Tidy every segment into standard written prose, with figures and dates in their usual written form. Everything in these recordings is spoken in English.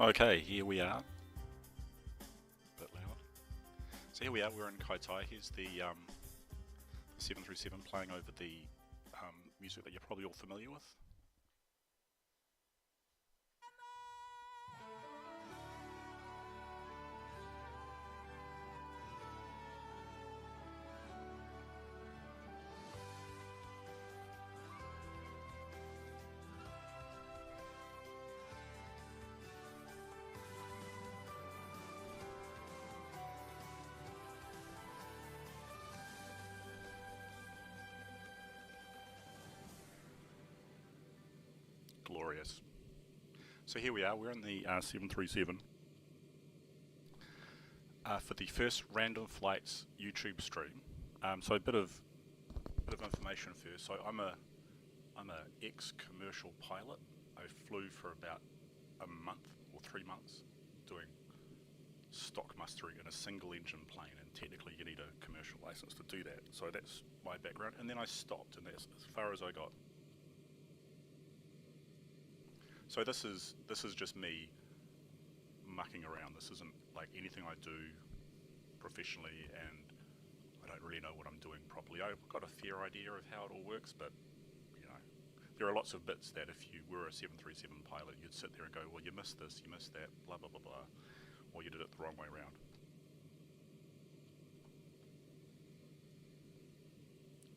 Okay, here we are. Bit loud. So here we are. We're in Kaitaia. Here's the 737 playing over the music that you're probably all familiar with. Glorious. So here we are. We're in the 737 for the first Random Flights YouTube stream. So a bit of information first. So I'm a ex-commercial pilot. I flew for about a month or 3 months doing stock mustering in a single engine plane, and technically you need a commercial license to do that. So that's my background, and then I stopped, and that's as far as I got. So this is just me mucking around. This isn't like anything I do professionally, and I don't really know what I'm doing properly. I've got a fair idea of how it all works, but you know, there are lots of bits that if you were a 737 pilot, you'd sit there and go, well, you missed this, you missed that, blah blah blah blah, or you did it the wrong way around.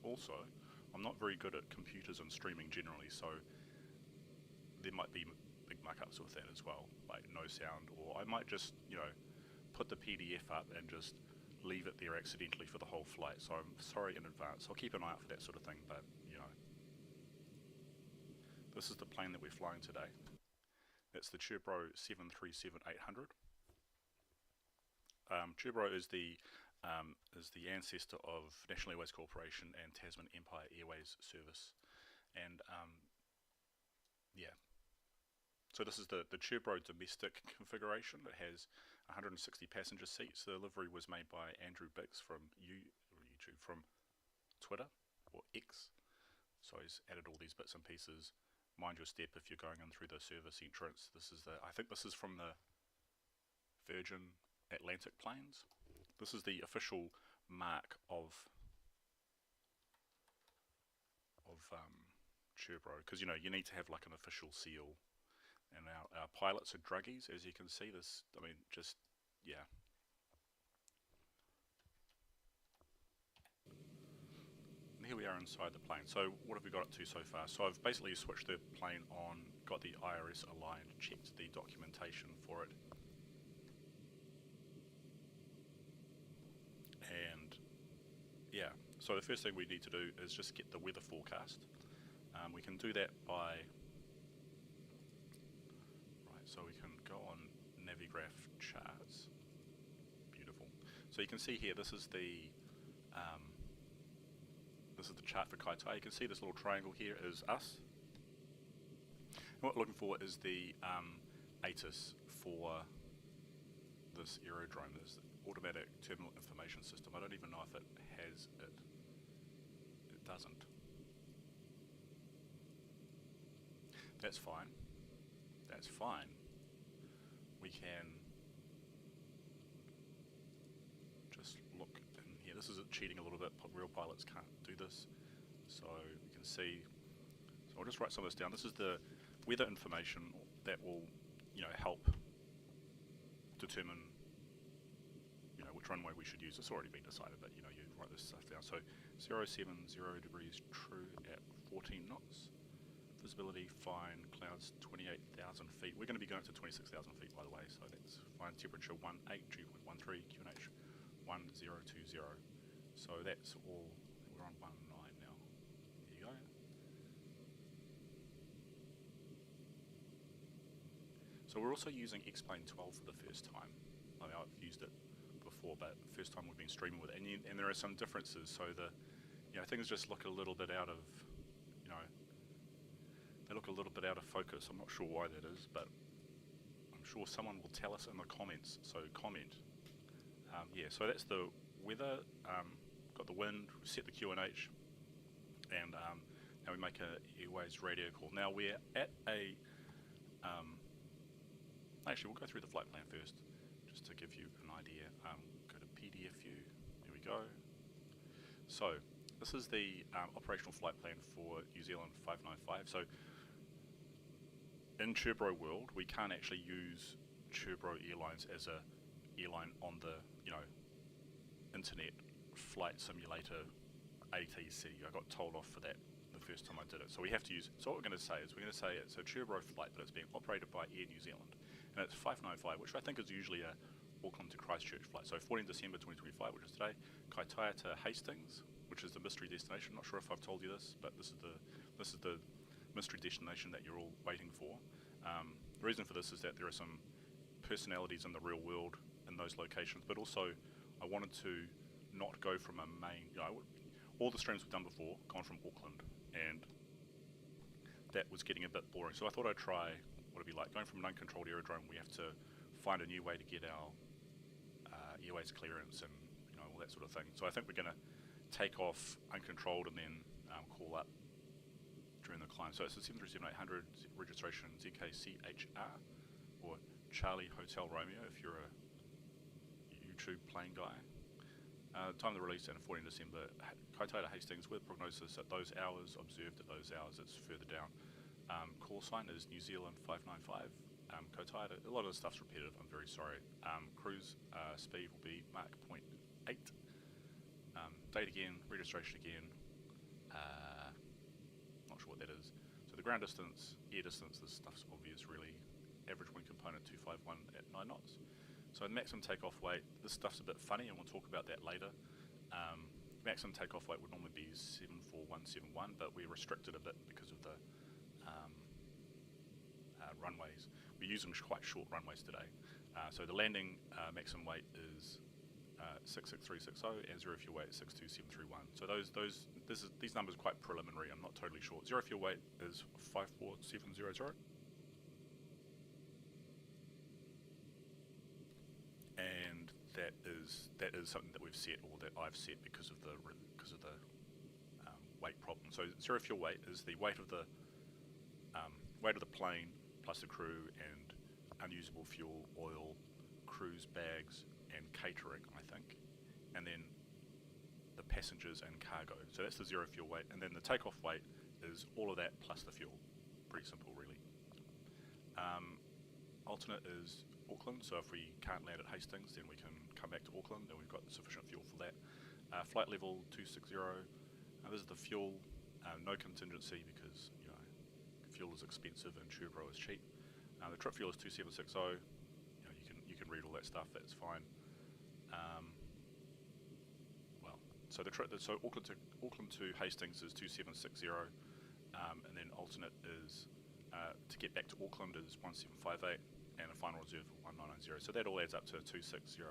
Also, I'm not very good at computers and streaming generally, so there might be big muck-ups with that as well, like no sound, or I might just, put the PDF up and just leave it there accidentally for the whole flight, so I'm sorry in advance. I'll keep an eye out for that sort of thing, but, this is the plane that we're flying today. It's the Churbro 737-800. Churbro is the ancestor of National Airways Corporation and Tasman Empire Airways Service, and yeah, so this is the Churbro domestic configuration. It has 160 passenger seats. The livery was made by Andrew Biggs from YouTube, from Twitter, or X. So he's added all these bits and pieces. Mind your step if you're going in through the service entrance. I think this is from the Virgin Atlantic planes. This is the official mark of Churbro, because you need to have like an official seal. And our pilots are druggies, as you can see. This, I mean, just, yeah. And here we are inside the plane. So what have we got up to so far? So I've basically switched the plane on, got the IRS aligned, checked the documentation for it. And yeah, so the first thing we need to do is just get the weather forecast. We can do that by, so we can go on Navigraph charts. Beautiful. So you can see here, this is the chart for Kaitaia. You can see this little triangle here is us. And what we're looking for is the ATIS for this aerodrome. There's the automatic terminal information system. I don't even know if it has it. It doesn't. That's fine. That's fine. We can just look in here. This is cheating a little bit. Real pilots can't do this. So we can see. So I'll just write some of this down. This is the weather information that will, help determine, which runway we should use. It's already been decided, but you write this stuff down. So 070 degrees true at 14 knots. Visibility fine, clouds 28,000 feet. We're going to be going up to 26,000 feet, by the way, so that's fine. Temperature 18, dew point 13, QNH 1020. So that's all. We're on 19 now. There you go. So we're also using X-Plane 12 for the first time. I mean, I've used it before, but first time we've been streaming with it, and there are some differences. So things just look a little bit out of, they look a little bit out of focus. I'm not sure why that is, but I'm sure someone will tell us in the comments. So comment. Yeah, so that's the weather. Got the wind. We set the QNH, and now we make a Airways radio call. Now we're at a Actually, we'll go through the flight plan first, just to give you an idea. Go to PDF view. There we go. So this is the operational flight plan for New Zealand 595. So in Churbro world, we can't actually use Churbro Airlines as a airline on the internet flight simulator ATC. I got told off for that the first time I did it. So we have to use, so what we're going to say is, we're going to say it's a Churbro flight, but it's being operated by Air New Zealand. And it's 595, which I think is usually a Auckland to Christchurch flight. So 14 December 2025, which is today, Kaitaia to Hastings, which is the mystery destination. Not sure if I've told you this, but this is the mystery destination that you're all waiting for. The reason for this is that there are some personalities in the real world in those locations, but also I wanted to not go from a main, all the streams we've done before, gone from Auckland, and that was getting a bit boring. So I thought I'd try what it'd be like going from an uncontrolled aerodrome. We have to find a new way to get our airways clearance and all that sort of thing. So I think we're going to take off uncontrolled and then call up during the climb. So it's a 737-800 registration ZKCHR, or Charlie Hotel Romeo if you're a YouTube plane guy. Time of the release and 14 December, Kaitaia to Hastings with prognosis at those hours, observed at those hours, it's further down. Call sign is New Zealand 595. Kaitaia, a lot of the stuff's repetitive, I'm very sorry. Cruise speed will be Mach 0.8. Date again, registration again. Not sure what that is. So the ground distance, air distance, this stuff's obvious really. Average wind component 251 at 9 knots. So the maximum takeoff weight, this stuff's a bit funny and we'll talk about that later. Maximum takeoff weight would normally be 74171, but we restricted a bit because of the runways. We're using quite short runways today. So the landing maximum weight is 66360 and zero fuel weight 62731. So these numbers are quite preliminary. I'm not totally sure. Zero fuel weight is 54700. And that is something that we've set, or that I've set because of the weight problem. So zero fuel weight is the weight of the plane plus the crew and unusable fuel, oil, cruise bags, and catering, I think, and then the passengers and cargo. So that's the zero fuel weight, and then the takeoff weight is all of that plus the fuel. Pretty simple, really. Alternate is Auckland, so if we can't land at Hastings, then we can come back to Auckland, and we've got sufficient fuel for that. Flight level 260. This is the fuel. No contingency because fuel is expensive and Churbro is cheap. The trip fuel is 2760. You can read all that stuff. That's fine. So Auckland to Hastings is 2760, and then alternate is to get back to Auckland is 1758, and a final reserve of 1990. So that all adds up to 6508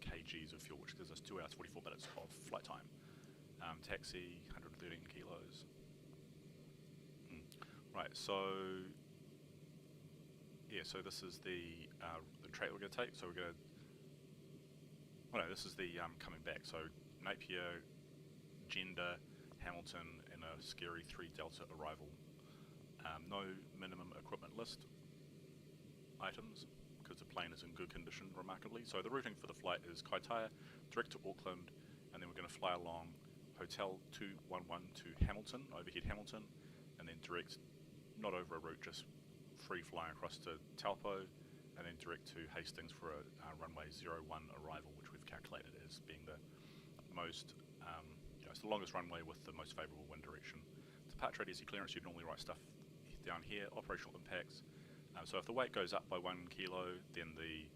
kgs of fuel, which gives us 2 hours 44 minutes of flight time. Taxi 113 kilos. Right, so so this is the track we're going to take. So we're going to, this is the coming back. So Napier, Gender, Hamilton, and a scary 3 Delta arrival. No minimum equipment list items because the plane is in good condition, remarkably. So the routing for the flight is Kaitaia, direct to Auckland, and then we're going to fly along Hotel 211 to Hamilton, overhead Hamilton, and then direct, not over a route, just free flying across to Taupo, and then direct to Hastings for a runway 01 arrival, which we've calculated as being the most, it's the longest runway with the most favourable wind direction. Departure radius clearance, you'd normally write stuff down here. Operational impacts. So if the weight goes up by 1 kilo, then the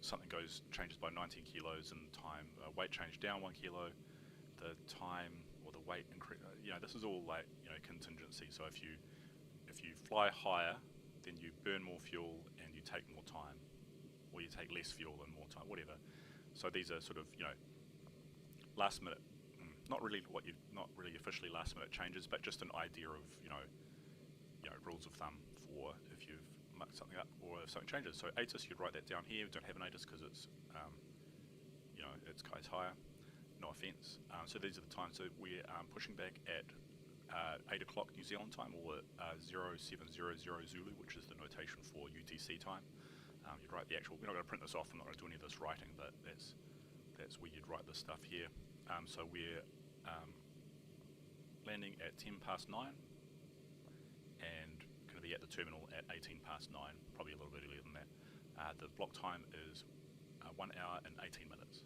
something changes by 19 kilos in time. Weight change down 1 kilo, the time or the weight increase. This is all like contingency. So if you fly higher, then you burn more fuel and you take more time, or you take less fuel and more time, whatever. So these are sort of last minute, not really officially last minute changes, but just an idea of rules of thumb for if you've mucked something up or if something changes. So ATIS, you'd write that down here. We don't have an ATIS because it's it's Kaitaia, no offence. So these are the times. So we're pushing back at 8 o'clock New Zealand time, or 0700 Zulu, which is the notation for UTC time. You'd write the actual, we're not going to print this off, I'm not going to do any of this writing, but that's where you'd write this stuff here. So we're landing at 10 past 9 and going to be at the terminal at 18 past 9, probably a little bit earlier than that. The block time is 1 hour and 18 minutes,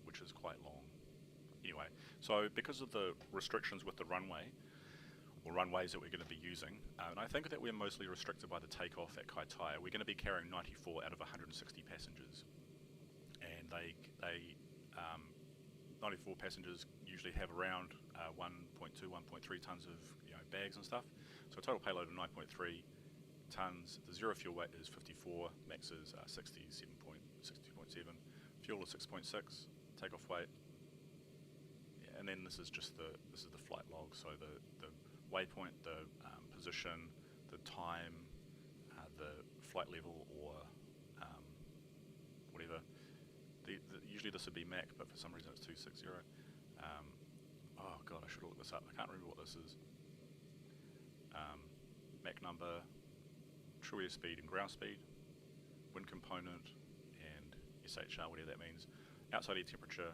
which is quite long. Anyway, so because of the restrictions with the runway, or runways that we're going to be using, and I think that we're mostly restricted by the takeoff at Kaitaia, we're going to be carrying 94 out of 160 passengers. And 94 passengers usually have around 1.2, 1.3 tons of bags and stuff. So a total payload of 9.3 tons. The zero fuel weight is 54. Max is 60.7. Fuel is 6.6. Takeoff weight. Yeah, and then this is the flight log. So the waypoint, the position, the time, the flight level, or whatever. Usually this would be Mac, but for some reason it's 260. Oh god, I should look this up. I can't remember what this is. Mac number, true airspeed and ground speed, wind component, and SHR, whatever that means. Outside air temperature,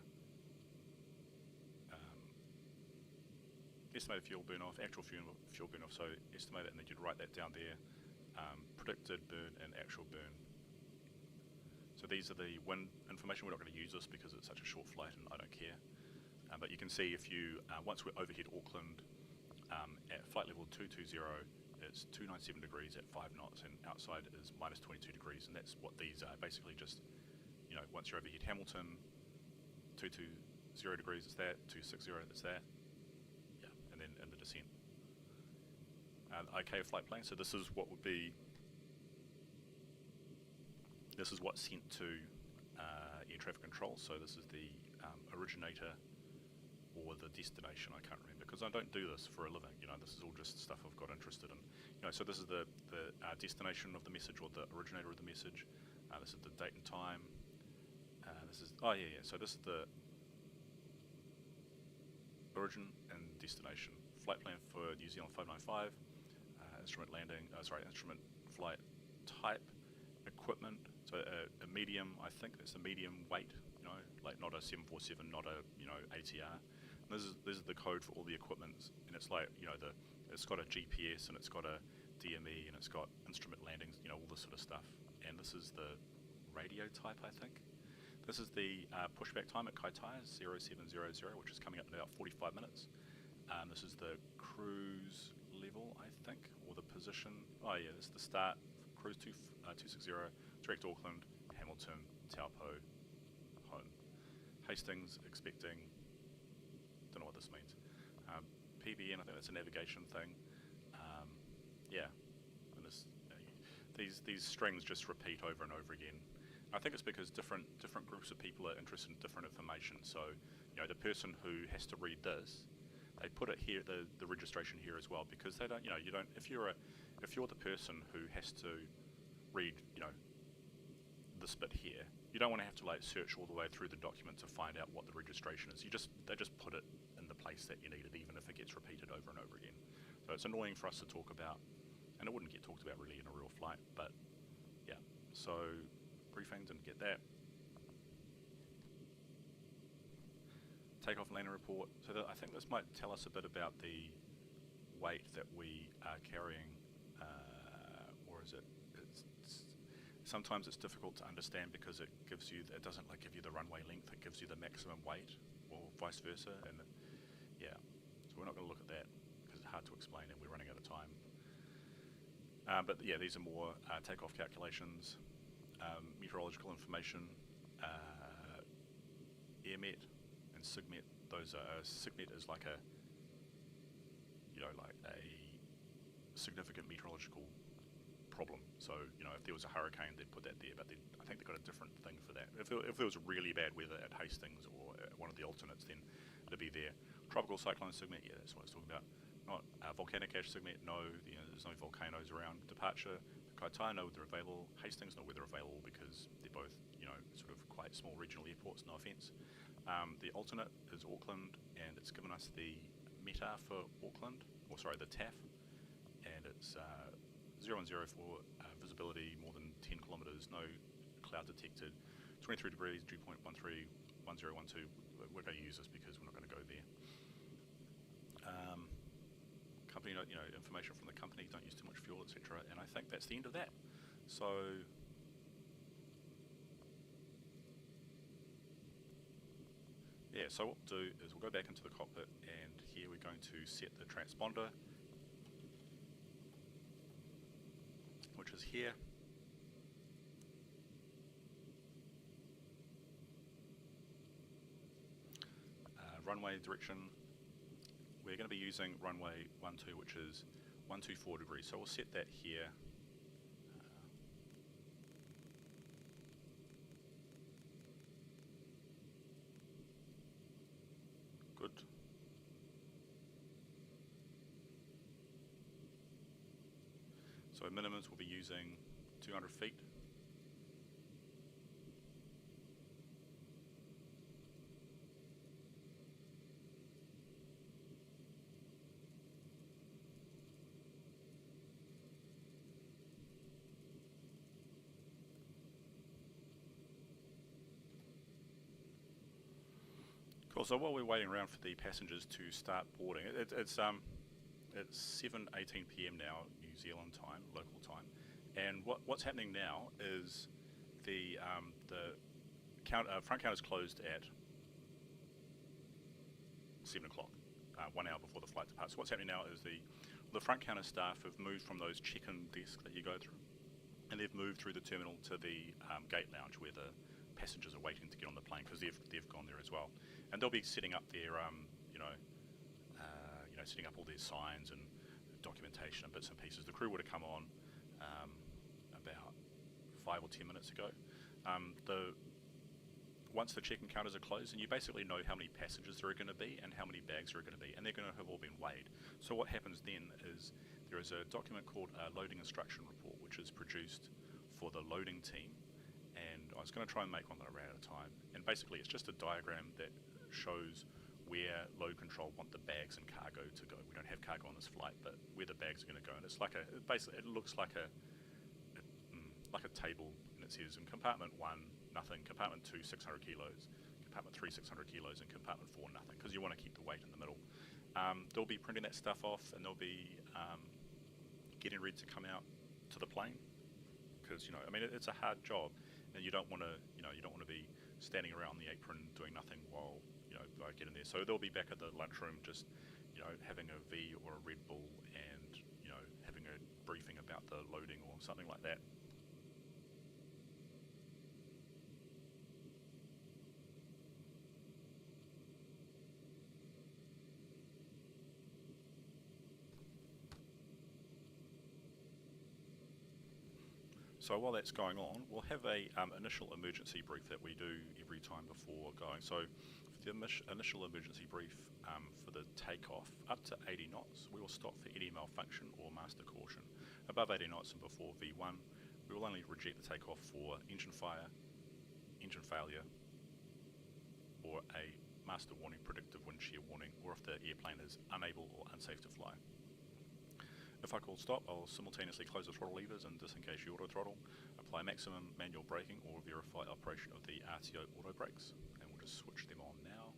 estimated fuel burn off, actual fuel burn off, so estimate it and then you'd write that down there. Predicted burn and actual burn. So these are the wind information. We're not going to use this because it's such a short flight and I don't care. But you can see if you, once we're overhead Auckland, at flight level 220, it's 297 degrees at 5 knots, and outside is minus 22 degrees, and that's what these are. Basically just, once you're overhead Hamilton, 220 degrees, it's that, 260, it's that. Yeah, and then in the descent. ICAO flight plan, so this is what would be, this is what's sent to air traffic control, so this is the originator or the destination. I can't remember because I don't do this for a living. This is all just stuff I've got interested in. So this is the destination of the message, or the originator of the message. This is the date and time. This is So this is the origin and destination. Flight plan for New Zealand 595. Instrument landing. Instrument flight type. Equipment. So a medium. I think it's a medium weight. Like not a 747, not a ATR. And this is the code for all the equipment, and it's like it's got a GPS and it's got a DME and it's got instrument landings, all this sort of stuff. And this is the radio type, I think. This is the pushback time at Kaitaia 0700, which is coming up in about 45 minutes. This is the cruise level, I think, or the position. Oh yeah, this is the start. Cruise 260, direct Auckland, Hamilton, Taupo, home. Hastings, expecting, don't know what this means. PBN, I think that's a navigation thing. Yeah, and these strings just repeat over and over again. I think it's because different groups of people are interested in different information. So, the person who has to read this, they put it here, the registration here as well, because they don't, you don't. If you're the person who has to read, this bit here, you don't want to have to search all the way through the document to find out what the registration is. They just put it in the place that you need it, even if it gets repeated over and over again. So it's annoying for us to talk about, and it wouldn't get talked about really in a real flight, but yeah. So briefing, didn't get that. Takeoff and landing report. So I think this might tell us a bit about the weight that we are carrying, or is it? Sometimes it's difficult to understand because it doesn't give you the runway length, it gives you the maximum weight, or vice versa, and yeah, so we're not going to look at that because it's hard to explain and we're running out of time. But yeah, these are more takeoff calculations, meteorological information, AirMet and SIGMET. Those are, SIGMET is like a significant meteorological problem. So, if there was a hurricane, they'd put that there, but I think they've got a different thing for that. If there was really bad weather at Hastings or at one of the alternates, then it'd be there. Tropical cyclone SIGMET, yeah, that's what I was talking about. Not volcanic ash SIGMET, no, there's no volcanoes around. Departure, Kaitaia, no weather available. Hastings, no weather available because they're both, sort of quite small regional airports, no offence. The alternate is Auckland, and it's given us the META for Auckland, or sorry, the TAF, and it's 0 and 0 for visibility more than 10 kilometres, no cloud detected, 23 degrees, dew point 13, 1012. We're going to use this because we're not going to go there. Company, information from the company, don't use too much fuel, etc. And I think that's the end of that. So yeah, so what we'll do is we'll go back into the cockpit, and here we're going to set the transponder, which is here. Runway direction, we're going to be using runway 12, which is 124 degrees, so we'll set that here. Good. So minimums we'll be using 200 feet. Cool. So while we're waiting around for the passengers to start boarding, it's 7:18 p.m. now, New Zealand time, local time, and what's happening now is the front counter is closed at 7 o'clock, 1 hour before the flight departs. So what's happening now is the front counter staff have moved from those check-in desks that you go through, and they've moved through the terminal to the gate lounge where the passengers are waiting to get on the plane, because they've gone there as well, and they'll be setting up their setting up all their signs and documentation and bits and pieces. The crew would have come on about 5 or 10 minutes ago. Once the check-in counters are closed, and you basically know how many passengers there are going to be and how many bags there are going to be, and they're going to have all been weighed. So what happens then is there is a document called a loading instruction report, which is produced for the loading team, and I was going to try and make one that I ran out of time, and basically it's just a diagram that shows where load control want the bags and cargo to go. We don't have cargo on this flight, but where the bags are going to go, and it's like basically it looks like a table, and it says in compartment 1 nothing, compartment 2 600 kilos, compartment 3 600 kilos, and compartment 4 nothing, because you want to keep the weight in the middle. They'll be printing that stuff off, and they'll be getting ready to come out to the plane, because I mean it's a hard job, and you don't want to be standing around the apron doing nothing while I get in there. So they'll be back at the lunchroom, just having a V or a Red Bull, and having a briefing about the loading or something like that. So while that's going on, we'll have a initial emergency brief that we do every time before going. So for the initial emergency brief for the takeoff, up to 80 knots, we will stop for any malfunction or master caution. Above 80 knots and before V1, we will only reject the takeoff for engine fire, engine failure, or a master warning, predictive wind shear warning, or if the airplane is unable or unsafe to fly. If I call stop, I'll simultaneously close the throttle levers and disengage the auto throttle, apply maximum manual braking, or verify operation of the RTO auto brakes. And we'll just switch them on now.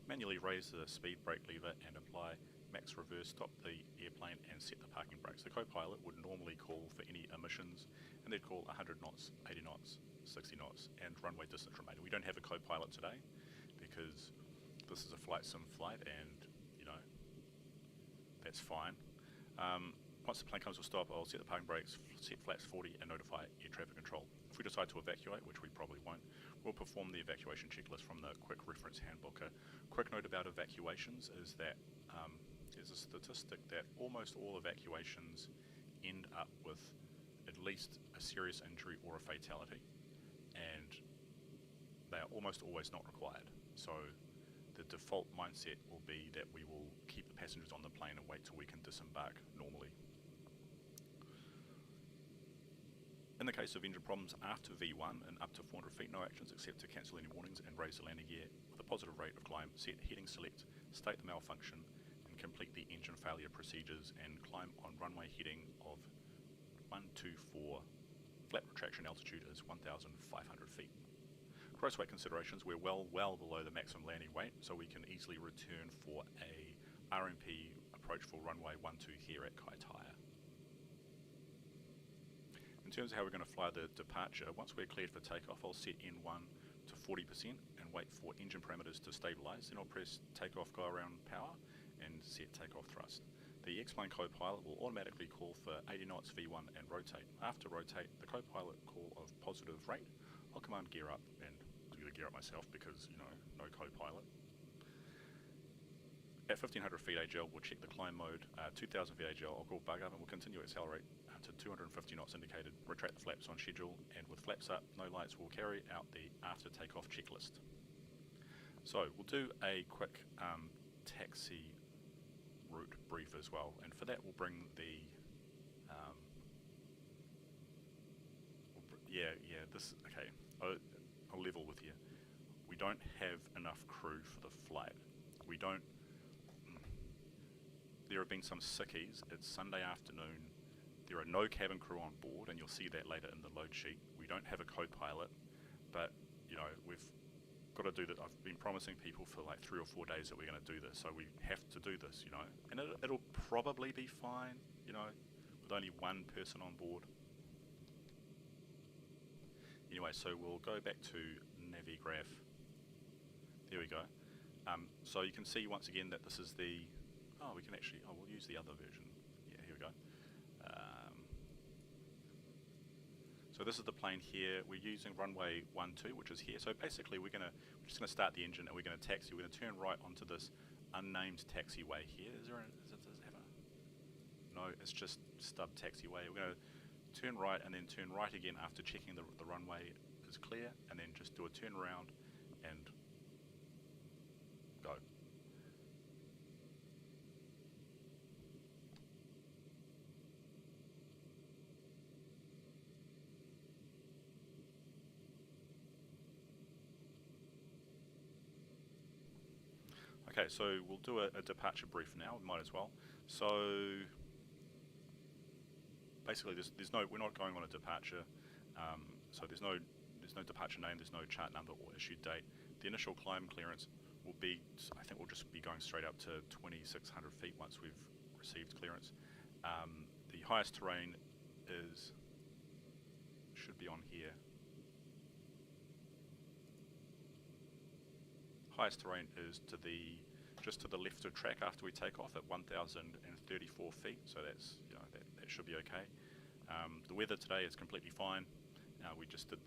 Manually raise the speed brake lever and apply max reverse, stop the airplane and set the parking brakes. The co-pilot would normally call for any emissions, and they'd call 100 knots, 80 knots, 60 knots, and runway distance remaining. We don't have a co-pilot today because this is a flight sim flight, and that's fine. Once the plane comes to a stop, I'll set the parking brakes, set flaps 40, and notify air traffic control. If we decide to evacuate, which we probably won't, we'll perform the evacuation checklist from the quick reference handbook. A quick note about evacuations is that there's a statistic that almost all evacuations end up with at least a serious injury or a fatality, and they are almost always not required. So the default mindset will be that we will keep the passengers on the plane and wait till we can disembark normally. In the case of engine problems after V1 and up to 400 feet, no actions except to cancel any warnings and raise the landing gear with a positive rate of climb, set heading select, state the malfunction, and complete the engine failure procedures and climb on runway heading of 124. Flat retraction altitude is 1,500 feet. Gross weight considerations, we're well below the maximum landing weight, so we can easily return for a RMP approach for runway 12 here at Kaitaia. In terms of how we're going to fly the departure, once we're cleared for takeoff, I'll set N1 to 40% and wait for engine parameters to stabilize. Then I'll press takeoff, go around power, and set takeoff thrust. The X-Plane co-pilot will automatically call for 80 knots V1 and rotate. After rotate, the co-pilot call of positive rate, I'll command gear up and do the gear up myself because, you know, no co-pilot. At 1500 feet AGL, we'll check the climb mode. 2000 feet AGL, I'll call bug up and we'll continue to accelerate to 250 knots indicated, retract the flaps on schedule, and with flaps up, no lights, we'll carry out the after takeoff checklist. So we'll do a quick taxi route brief as well, and for that we'll bring the I'll level with you. We don't have enough crew for the flight. There have been some sickies. It's Sunday afternoon. There are no cabin crew on board, and you'll see that later in the load sheet. We don't have a co-pilot, but you know, we've got to do that. I've been promising people for like 3 or 4 days that we're going to do this, so we have to do this, you know. And it'll probably be fine, you know, with only one person on board. Anyway, so we'll go back to Navigraph. There we go. So you can see once again that this is the, we'll use the other version. Yeah, here we go. So this is the plane here. We're using runway 12, which is here. So basically we're just gonna start the engine and we're gonna taxi. We're gonna turn right onto this unnamed taxiway here. Does it have a? No, it's just stub taxiway. We're gonna turn right and then turn right again after checking the runway is clear, and then just do a turn around and go. Okay, so we'll do a departure brief now. We might as well. So basically, we're not going on a departure. So there's no departure name, there's no chart number or issue date. The initial climb clearance will be, I think we'll just be going straight up to 2,600 feet once we've received clearance. The highest terrain should be on here. Highest terrain is just to the left of track after we take off at 1,034 feet. So that's, you know, that should be okay. The weather today is completely fine. We just did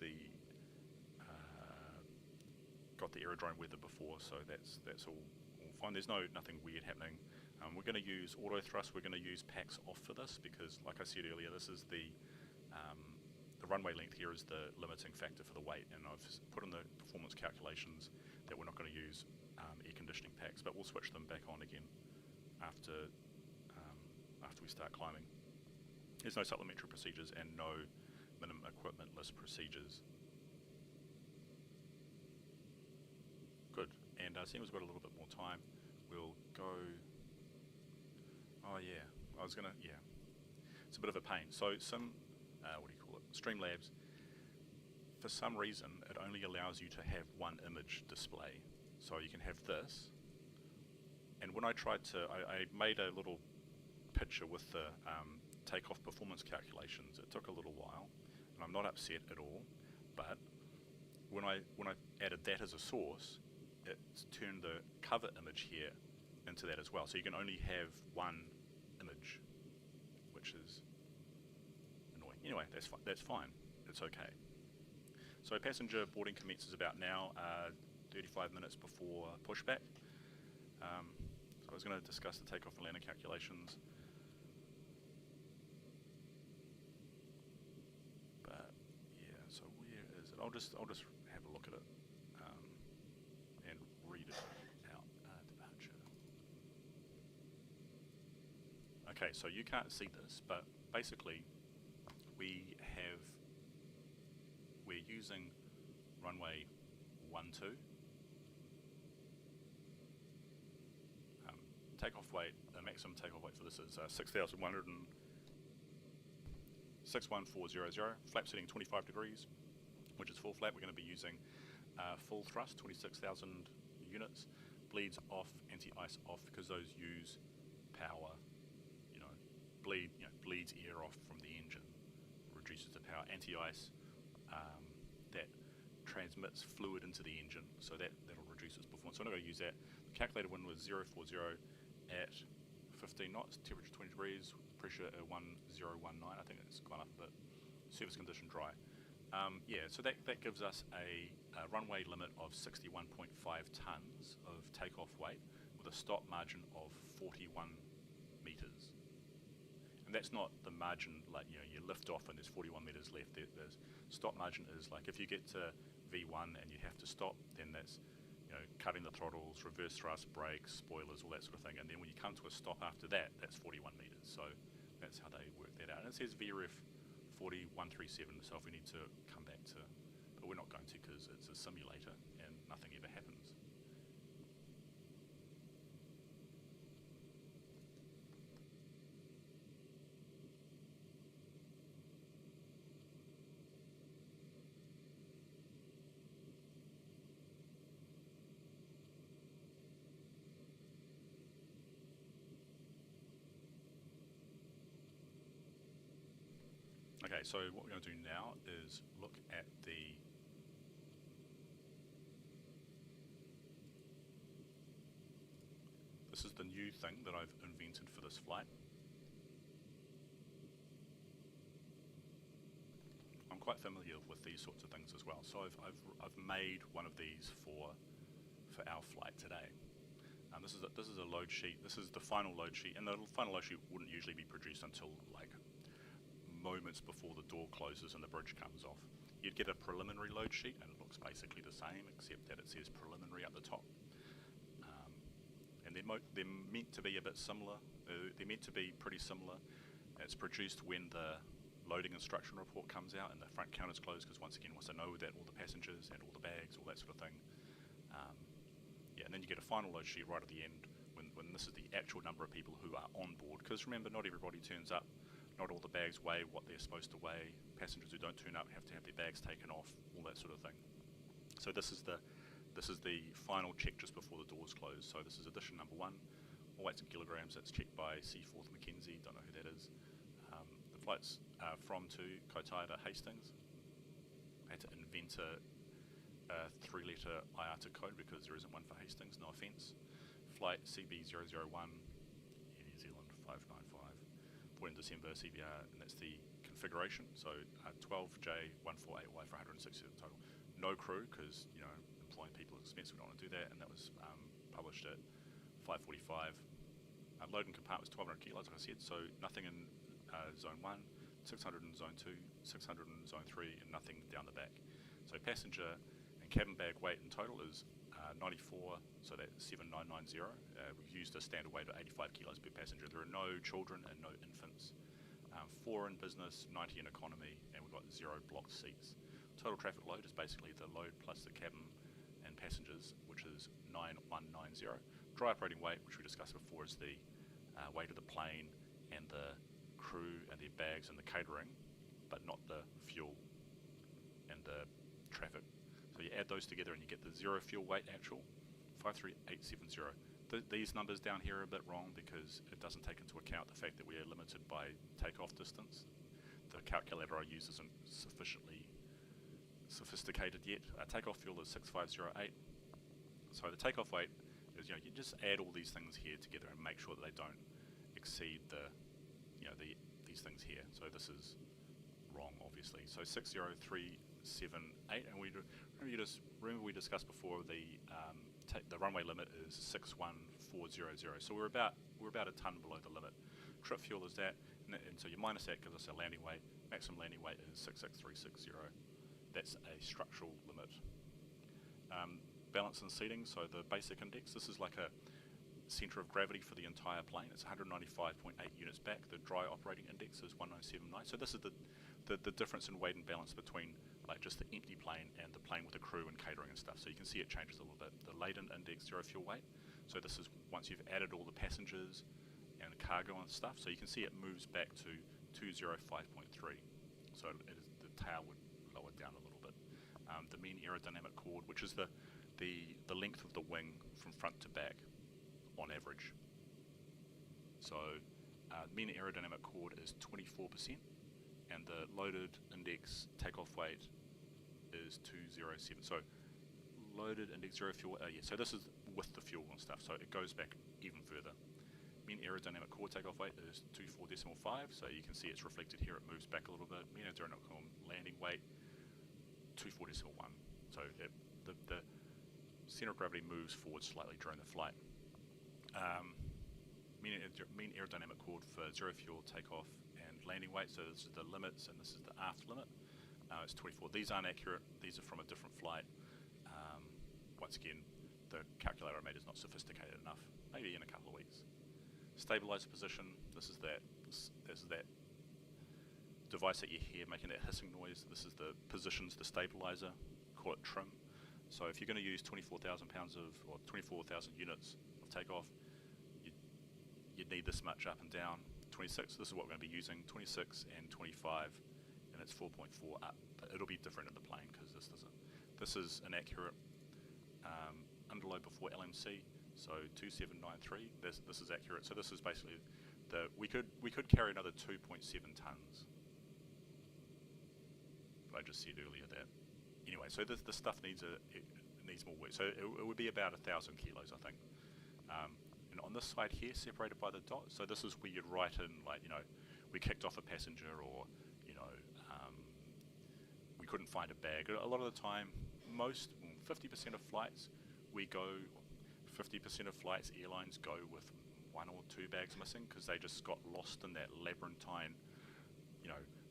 got the aerodrome weather before, so that's all fine. There's nothing weird happening. We're going to use auto thrust. We're going to use packs off for this because, like I said earlier, this is the runway length here is the limiting factor for the weight, and I've put in the performance calculations that we're not going to use air conditioning packs, but we'll switch them back on again after we start climbing. There's no supplementary procedures and no minimum equipment list procedures. Good. And seeing we've got a little bit more time, we'll go. Oh yeah, it's a bit of a pain. So Streamlabs, for some reason, it only allows you to have one image display. So you can have this, and when I tried to, I made a little picture with the takeoff performance calculations. It took a little while, and I'm not upset at all, but when I added that as a source, it's turned the cover image here into that as well. So you can only have one image, which is annoying. Anyway, that's fine. It's okay. So passenger boarding commences about now, 35 minutes before pushback. So I was going to discuss the takeoff and landing calculations. But yeah, so where is it? I'll just have a look at it and read it out. Departure. Okay, so you can't see this, but basically we have using runway 12. Takeoff weight, the maximum takeoff weight for this is 61400, flap setting 25 degrees, which is full flap. We're going to be using full thrust, 26,000 units, bleeds off, anti-ice off, because those use power, bleeds air off from the engine, reduces the power. Anti-ice, that transmits fluid into the engine, so that'll reduce its performance. So I'm not going to use that. The calculated wind was 040 at 15 knots, temperature 20 degrees, pressure at 1019. I think it's gone up a bit. Surface condition dry. So that gives us a runway limit of 61.5 tons of takeoff weight with a stop margin of 41 meters. And that's not the margin, like you lift off and there's 41 meters left. The stop margin is like if you get to V1 and you have to stop, then that's cutting the throttles, reverse thrust, brakes, spoilers, all that sort of thing. And then when you come to a stop after that, that's 41 meters. So that's how they work that out. And it says VREF 40137, so if we need to come back to, but we're not going to because it's a simulator and nothing ever happens. Okay, so what we're going to do now is look at this is the new thing that I've invented for this flight. I'm quite familiar with these sorts of things as well, so I've made one of these for our flight today. This is a load sheet. This is the final load sheet, and the final load sheet wouldn't usually be produced until like moments before the door closes and the bridge comes off. You'd get a preliminary load sheet and it looks basically the same except that it says preliminary at the top. And they're meant to be a bit similar. They're meant to be pretty similar. It's produced when the loading instruction report comes out and the front counter's closed, because once again wants to know that all the passengers and all the bags, all that sort of thing. And then you get a final load sheet right at the end when this is the actual number of people who are on board, because remember, not everybody turns up. Not all the bags weigh what they're supposed to weigh. Passengers who don't turn up have to have their bags taken off, all that sort of thing. So this is the final check just before the doors close. So this is edition number 1, all weights in kilograms. That's checked by Seaforth Mackenzie. Don't know who that is. The flight's from to Kaitaia to Hastings. I had to invent a 3-letter IATA code because there isn't one for Hastings. No offence. Flight CB001, New Zealand 595. In December CBR, and that's the configuration. So 12J148Y for 160 total. No crew, because employing people is expensive. We don't want to do that. And that was published at 5:45. Loading compartment was 1,200 kilos, like I said. So nothing in zone 1, 600 in zone 2, 600 in zone 3, and nothing down the back. So passenger and cabin bag weight in total is 94, so that's 7990. We've used a standard weight of 85 kilos per passenger. There are no children and no infants. 4 in business, 90 in economy, and we've got 0 blocked seats. Total traffic load is basically the load plus the cabin and passengers, which is 9190. Dry operating weight, which we discussed before, is the weight of the plane and the crew and their bags and the catering, but not the fuel and the traffic. So you add those together and you get the 0 fuel weight actual, 53870. These numbers down here are a bit wrong because it doesn't take into account the fact that we are limited by takeoff distance. The calculator I use isn't sufficiently sophisticated yet. Takeoff fuel is 6508. So the takeoff weight is, you just add all these things here together and make sure that they don't exceed these things here. So this is wrong, obviously. So 60378, and remember we discussed before the runway limit is 61400. So we're about a ton below the limit. Trip fuel is that, and so you minus that gives us a landing weight. Maximum landing weight is 66360. That's a structural limit. Balance and seating. So the basic index. This is like a center of gravity for the entire plane. It's 195.8 units back. The dry operating index is 1979. So this is the difference in weight and balance between like just the empty plane and the plane with the crew and catering and stuff. So you can see it changes a little bit. The laden index zero fuel weight. So this is once you've added all the passengers and cargo and stuff. So you can see it moves back to 205.3. So the tail would lower down a little bit. The mean aerodynamic chord, which is the length of the wing from front to back on average. So mean aerodynamic chord is 24%, and the loaded index takeoff weight is 207. So loaded index zero fuel. So this is with the fuel and stuff. So it goes back even further. Mean aerodynamic chord takeoff weight is 24.5. So you can see it's reflected here. It moves back a little bit. Mean aerodynamic landing weight 24.1. So the center of gravity moves forward slightly during the flight. Mean aerodynamic chord for zero fuel takeoff and landing weight. So this is the limits and this is the aft limit. It's 24. These aren't accurate. These are from a different flight. Once again, the calculator I made is not sophisticated enough. Maybe in a couple of weeks. Stabilizer position. This is that device that you hear making that hissing noise. This is the positions the stabilizer. Call it trim. So if you're going to use 24,000 pounds or 24,000 units of takeoff, you'd need this much up and down. 26. This is what we're going to be using. 26 and 25, and it's 4.4 up. But it'll be different in the plane because this doesn't. This is an accurate underload before LMC. So 2793. This is accurate. So this is basically we could carry another 2.7 tons. But I just said earlier that. Anyway, so this stuff needs more work. So it would be about 1,000 kilos, I think. And on this side here, separated by the dot. So this is where you'd write in, like, we kicked off a passenger, or we couldn't find a bag. A lot of the time, 50% of flights, 50% of flights, airlines go with 1 or 2 bags missing because they just got lost in that labyrinthine,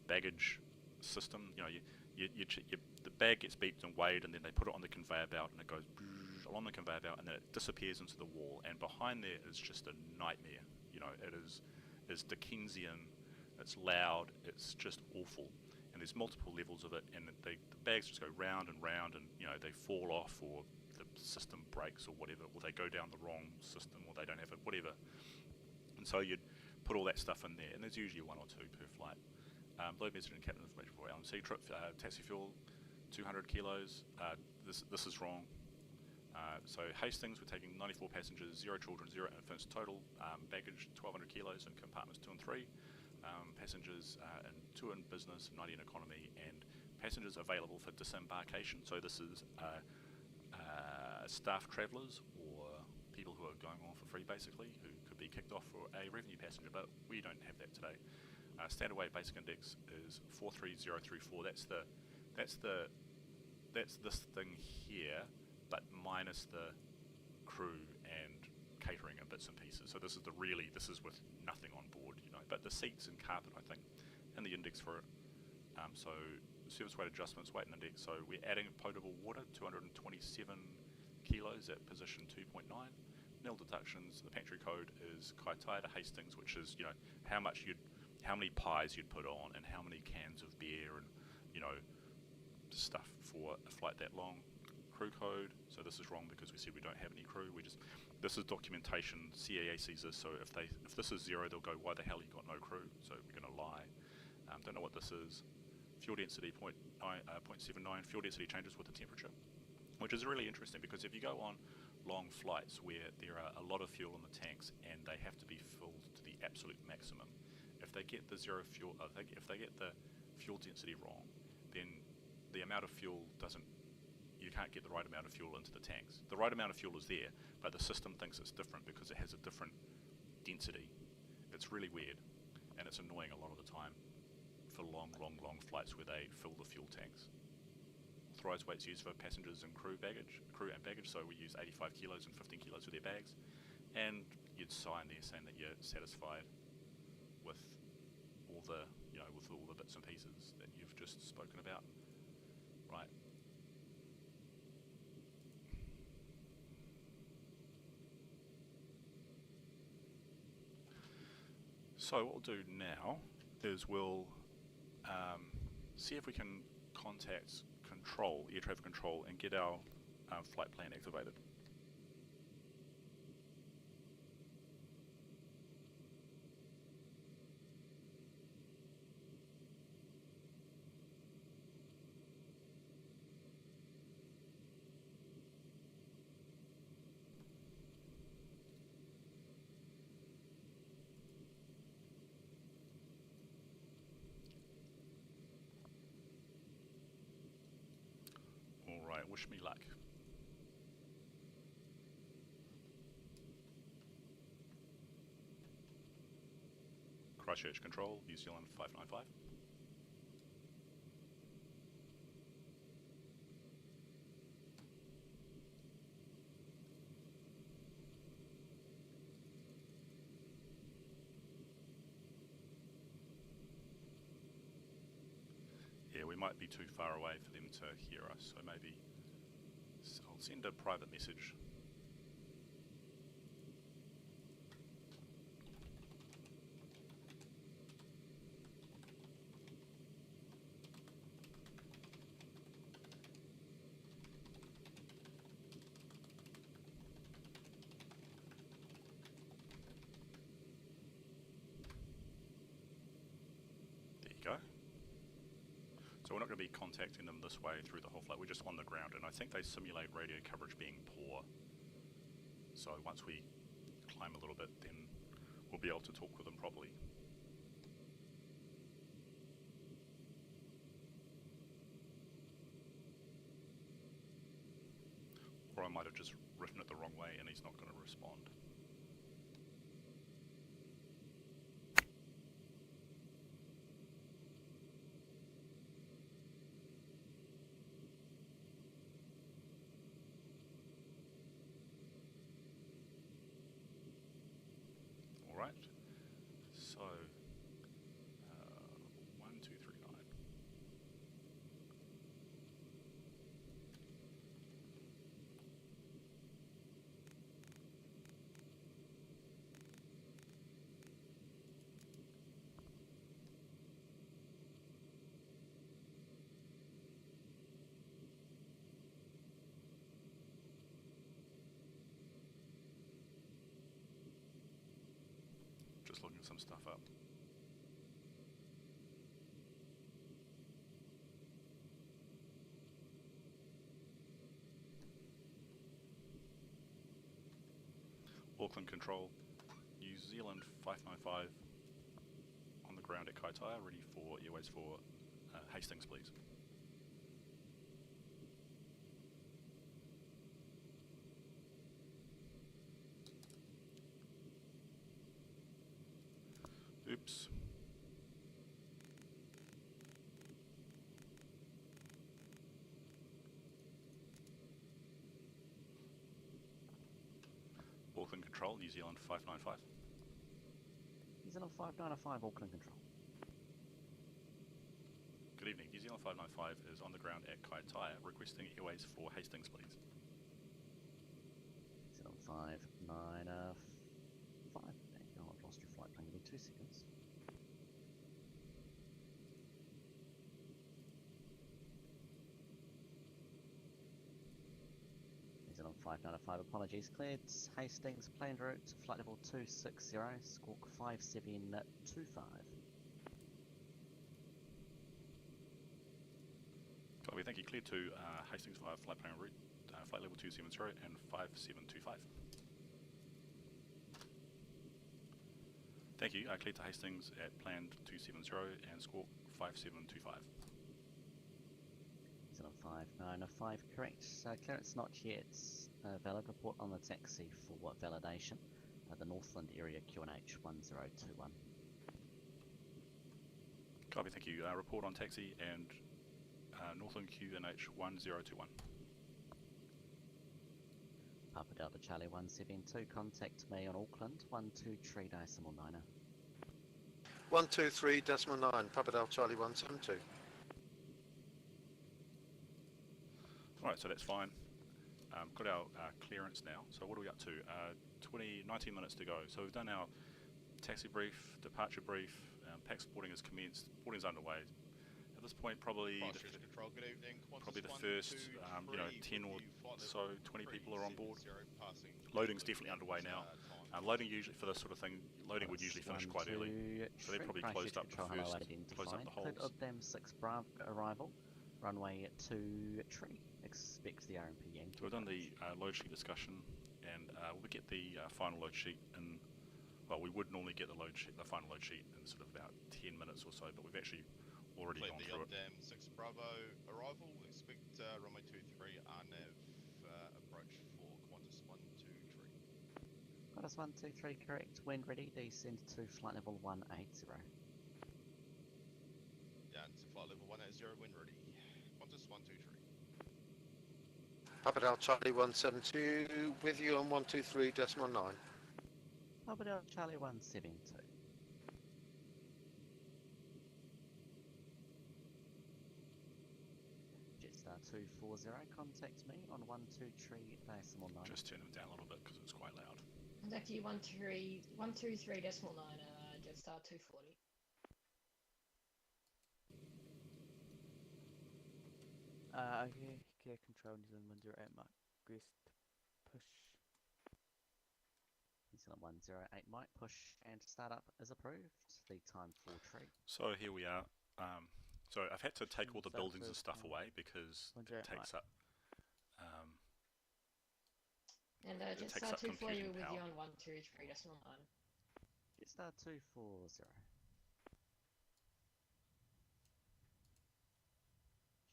baggage system. The bag gets beeped and weighed, and then they put it on the conveyor belt, and it goes along the conveyor belt, and then it disappears into the wall. And behind there is just a nightmare. It is Dickensian. It's loud. It's just awful. And there's multiple levels of it, and the bags just go round and round, and they fall off, or the system breaks, or whatever, or they go down the wrong system, or they don't have it, whatever. And so you'd put all that stuff in there, and there's usually 1 or 2 per flight. Load message and captain information for LMC trip. Taxi fuel, 200 kilos. This is wrong. So Hastings, we're taking 94 passengers, 0 children, 0 infants total. Baggage, 1,200 kilos in compartments 2 and 3. Passengers in 2 in business, 90 in economy, and passengers available for disembarkation. So this is staff travellers or people who are going on for free, basically, who could be kicked off for a revenue passenger, but we don't have that today. Standard weight basic index is 43034. That's this thing here, but minus the crew and catering and bits and pieces. So this is with nothing on board, But the seats and carpet, I think, and the index for it. So service weight adjustments, weight and index. So we're adding potable water, 227 kilos at position 2.9. Nil deductions. The pantry code is Kaitaia to Hastings, which is how many pies you'd put on, and how many cans of beer, and stuff for a flight that long. Crew code. So this is wrong because we said we don't have any crew. This is documentation. CAA sees this. So if this is 0, they'll go, why the hell you got no crew? So we're going to lie. Don't know what this is. Fuel density 0.79. Fuel density changes with the temperature, which is really interesting because if you go on long flights where there are a lot of fuel in the tanks and they have to be filled to the absolute maximum, if they get the if they get the fuel density wrong, then the amount of fuel you can't get the right amount of fuel into the tanks. The right amount of fuel is there, but the system thinks it's different because it has a different density. It's really weird, and it's annoying a lot of the time for long flights where they fill the fuel tanks. Authorised weights used for passengers and crew and baggage, so we use 85 kilos and 15 kilos for their bags, and you'd sign there saying that you're satisfied with all the bits and pieces that you've just spoken about, right? So what we'll do now is we'll see if we can contact control, air traffic control, and get our flight plan activated. Alright, wish me luck. Christchurch Control, New Zealand 595. Yeah, we might be too far away for them to hear us, so maybe I'll send a private message. There you go. So we're not going to be contacting them this way through the whole flight, we're just on the ground, and I think they simulate radio coverage being poor. So once we climb a little bit, then we'll be able to talk with them properly. Or I might have just written it the wrong way and he's not going to respond. Alright, so 1239. Just looking some stuff up. Auckland Control, New Zealand 595 on the ground at Kaitaia, ready for airways for Hastings, please. Oops. Auckland Control, New Zealand 595. New Zealand 595, Auckland Control. Good evening, New Zealand 595 is on the ground at Kaitaia, requesting airways for Hastings, please. New Zealand 595. There you go, I've lost your flight plan, give me 2 seconds. New Zealand 595, apologies, cleared. Hastings, plane route, flight level 260, squawk 5725. Copy, thank you. Cleared to Hastings via flight plan route, flight level 270 and 5725. Thank you. Cleared to Hastings at planned 270 and squawk 5725. New Zealand 595, correct. Clearance not yet valid. Report on the taxi for validation. The Northland area QNH 1021. Copy, thank you. Report on taxi and Northland QNH 1021. Papa Delta Charlie 172, contact me on Auckland 123.9. 123.9, Papa Delta Charlie 172. Alright, so that's fine. Got our clearance now. So what are we up to? 19 minutes to go. So we've done our taxi brief, departure brief, pack boarding has commenced, boarding's underway. at this point, probably Christchurch Control, good evening. probably the Qantas first, 123 you know, 10 or with you, flight so, level 20 people are on board. 370, passing Loading's England definitely underway now. time. Loading usually for this sort of thing, loading would usually finish quite early, so they probably closed up the first, closed up the Cleared holes. Udam 6 Bravo arrival, runway 2 tree. Expect the RMP Yankee. So we've done the load sheet discussion, and we'll get the final load sheet in. Well, we would normally get the final load sheet in sort of about 10 minutes or so, but we've actually already Cleared gone the through it. Dam 6 Bravo arrival. Expect runway 23 RNAV approach for Qantas 123. Qantas 123 correct. When ready, descend to flight level 180. Down to flight level 180 when ready. Qantas 123. Papa Del Charlie 172 with you on 123.9. Papa Del Charlie 172. Jetstar 240, contact me on 123.9. Just turn them down a little bit because it's quite loud. Contact you 123.9, Jetstar 240. Okay, clear control New Zealand 108 Mike. Request push. New Zealand 108 Mike, push and startup is approved. Lead time for tree. So here we are. So I've had to take all the Start buildings and first, stuff away because it 108 takes up And it takes Jetstar up 240 computing with you power. on 123.9. Jetstar 240.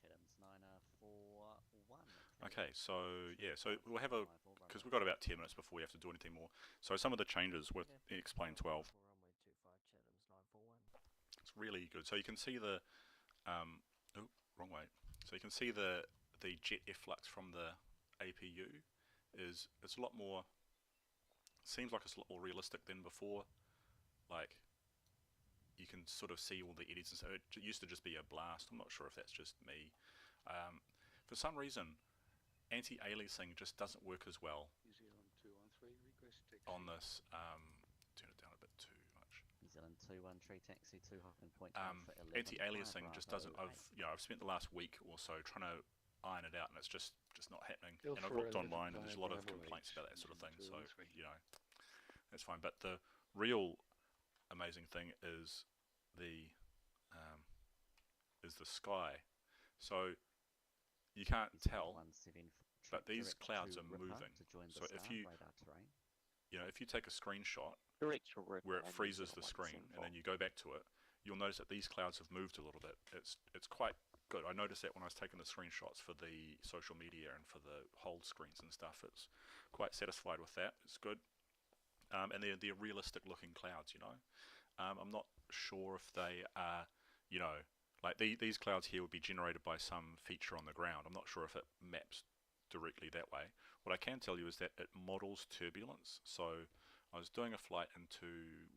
Chatham's 941. Okay, so yeah, so we'll have a, because we've got about 10 minutes before we have to do anything more. So some of the changes with Explain 12. Runway 25 Chatham's 941. It's really good. So you can see the, oh, wrong way. So you can see the jet efflux from the APU it's a lot more, seems like it's a lot more realistic than before. Like, you can sort of see all the eddies and so it used to just be a blast. I'm not sure if that's just me. For some reason, anti-aliasing just doesn't work as well New Zealand 213 request taxi. on this. Turn it down a bit too much. New Zealand 213 taxi 2 Hopping Point. Anti-aliasing just doesn't. I've spent the last week or so trying to iron it out, and it's just not happening. And I've looked online, and there's a lot of complaints about that sort of thing. So you know, that's fine. But the real amazing thing is the sky. So you can't tell, but these clouds are moving. So if you if you take a screenshot where it freezes the screen and then you go back to it, you'll notice that these clouds have moved a little bit. It's quite good. I noticed that when I was taking the screenshots for the social media and for the hold screens and stuff. It's quite satisfied with that. It's good. And they're realistic looking clouds, you know. I'm not sure if they are, you know, like these clouds here would be generated by some feature on the ground. I'm not sure if it maps directly that way. What I can tell you is that it models turbulence. So I was doing a flight into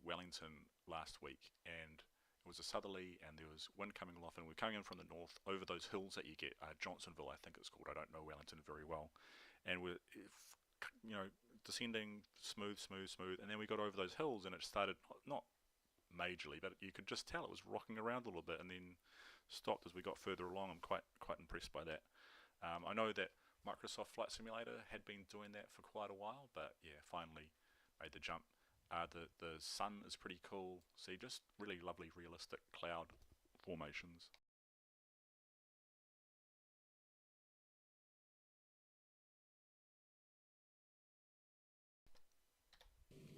Wellington last week, and it was a southerly, and there was wind coming off, and we're coming in from the north over those hills that you get, Johnsonville, I think it's called. I don't know Wellington very well, and we're, you know, descending smooth, and then we got over those hills, and it started not majorly, but you could just tell it was rocking around a little bit, and then stopped as we got further along. I'm quite impressed by that. I know that Microsoft Flight Simulator had been doing that for quite a while, but yeah, finally made the jump. The sun is pretty cool. See, just really lovely, realistic cloud formations.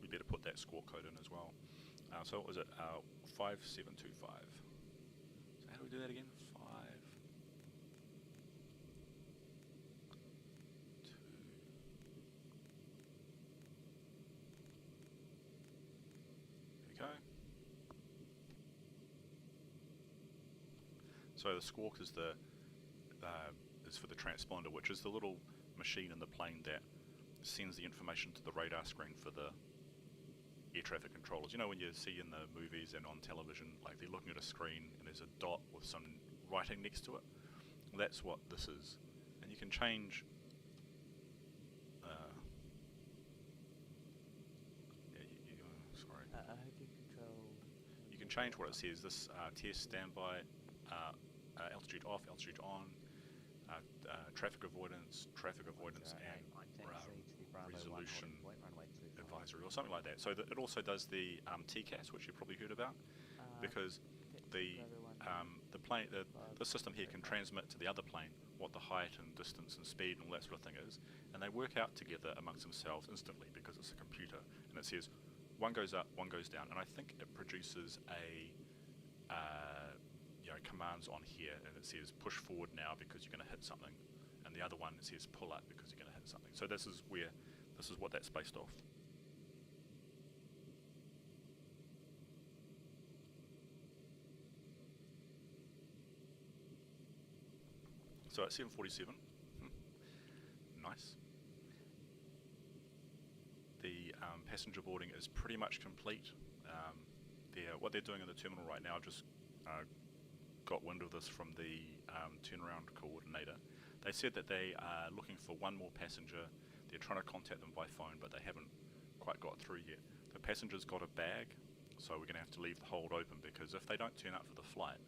We better put that score code in as well. So what was it? 5725. So how do we do that again? 5. 2. There we go. So the squawk is is for the transponder, which is the little machine in the plane that sends the information to the radar screen for the air traffic controllers. You know when you see in the movies and on television, like they're looking at a screen and there's a dot with some writing next to it? Well, that's what this is. And you can change How do you control? you can change what it says. This test standby altitude off, altitude on, traffic avoidance, and resolution advisory or something like that. So it also does the TCAS, which you've probably heard about, because the plane, the system here can transmit to the other plane what the height and distance and speed and all that sort of thing is, and they work out together amongst themselves instantly because it's a computer, and it says one goes up, one goes down, and I think it produces a commands on here, and it says push forward now because you're going to hit something, and the other one it says pull up because you're going to hit something. So this is what that's based off. So at 7:47, nice. The passenger boarding is pretty much complete. What they're doing in the terminal right now, just got wind of this from the turnaround coordinator. They said that they are looking for one more passenger. They're trying to contact them by phone, but they haven't quite got through yet. The passenger's got a bag, so we're going to have to leave the hold open, because if they don't turn up for the flight,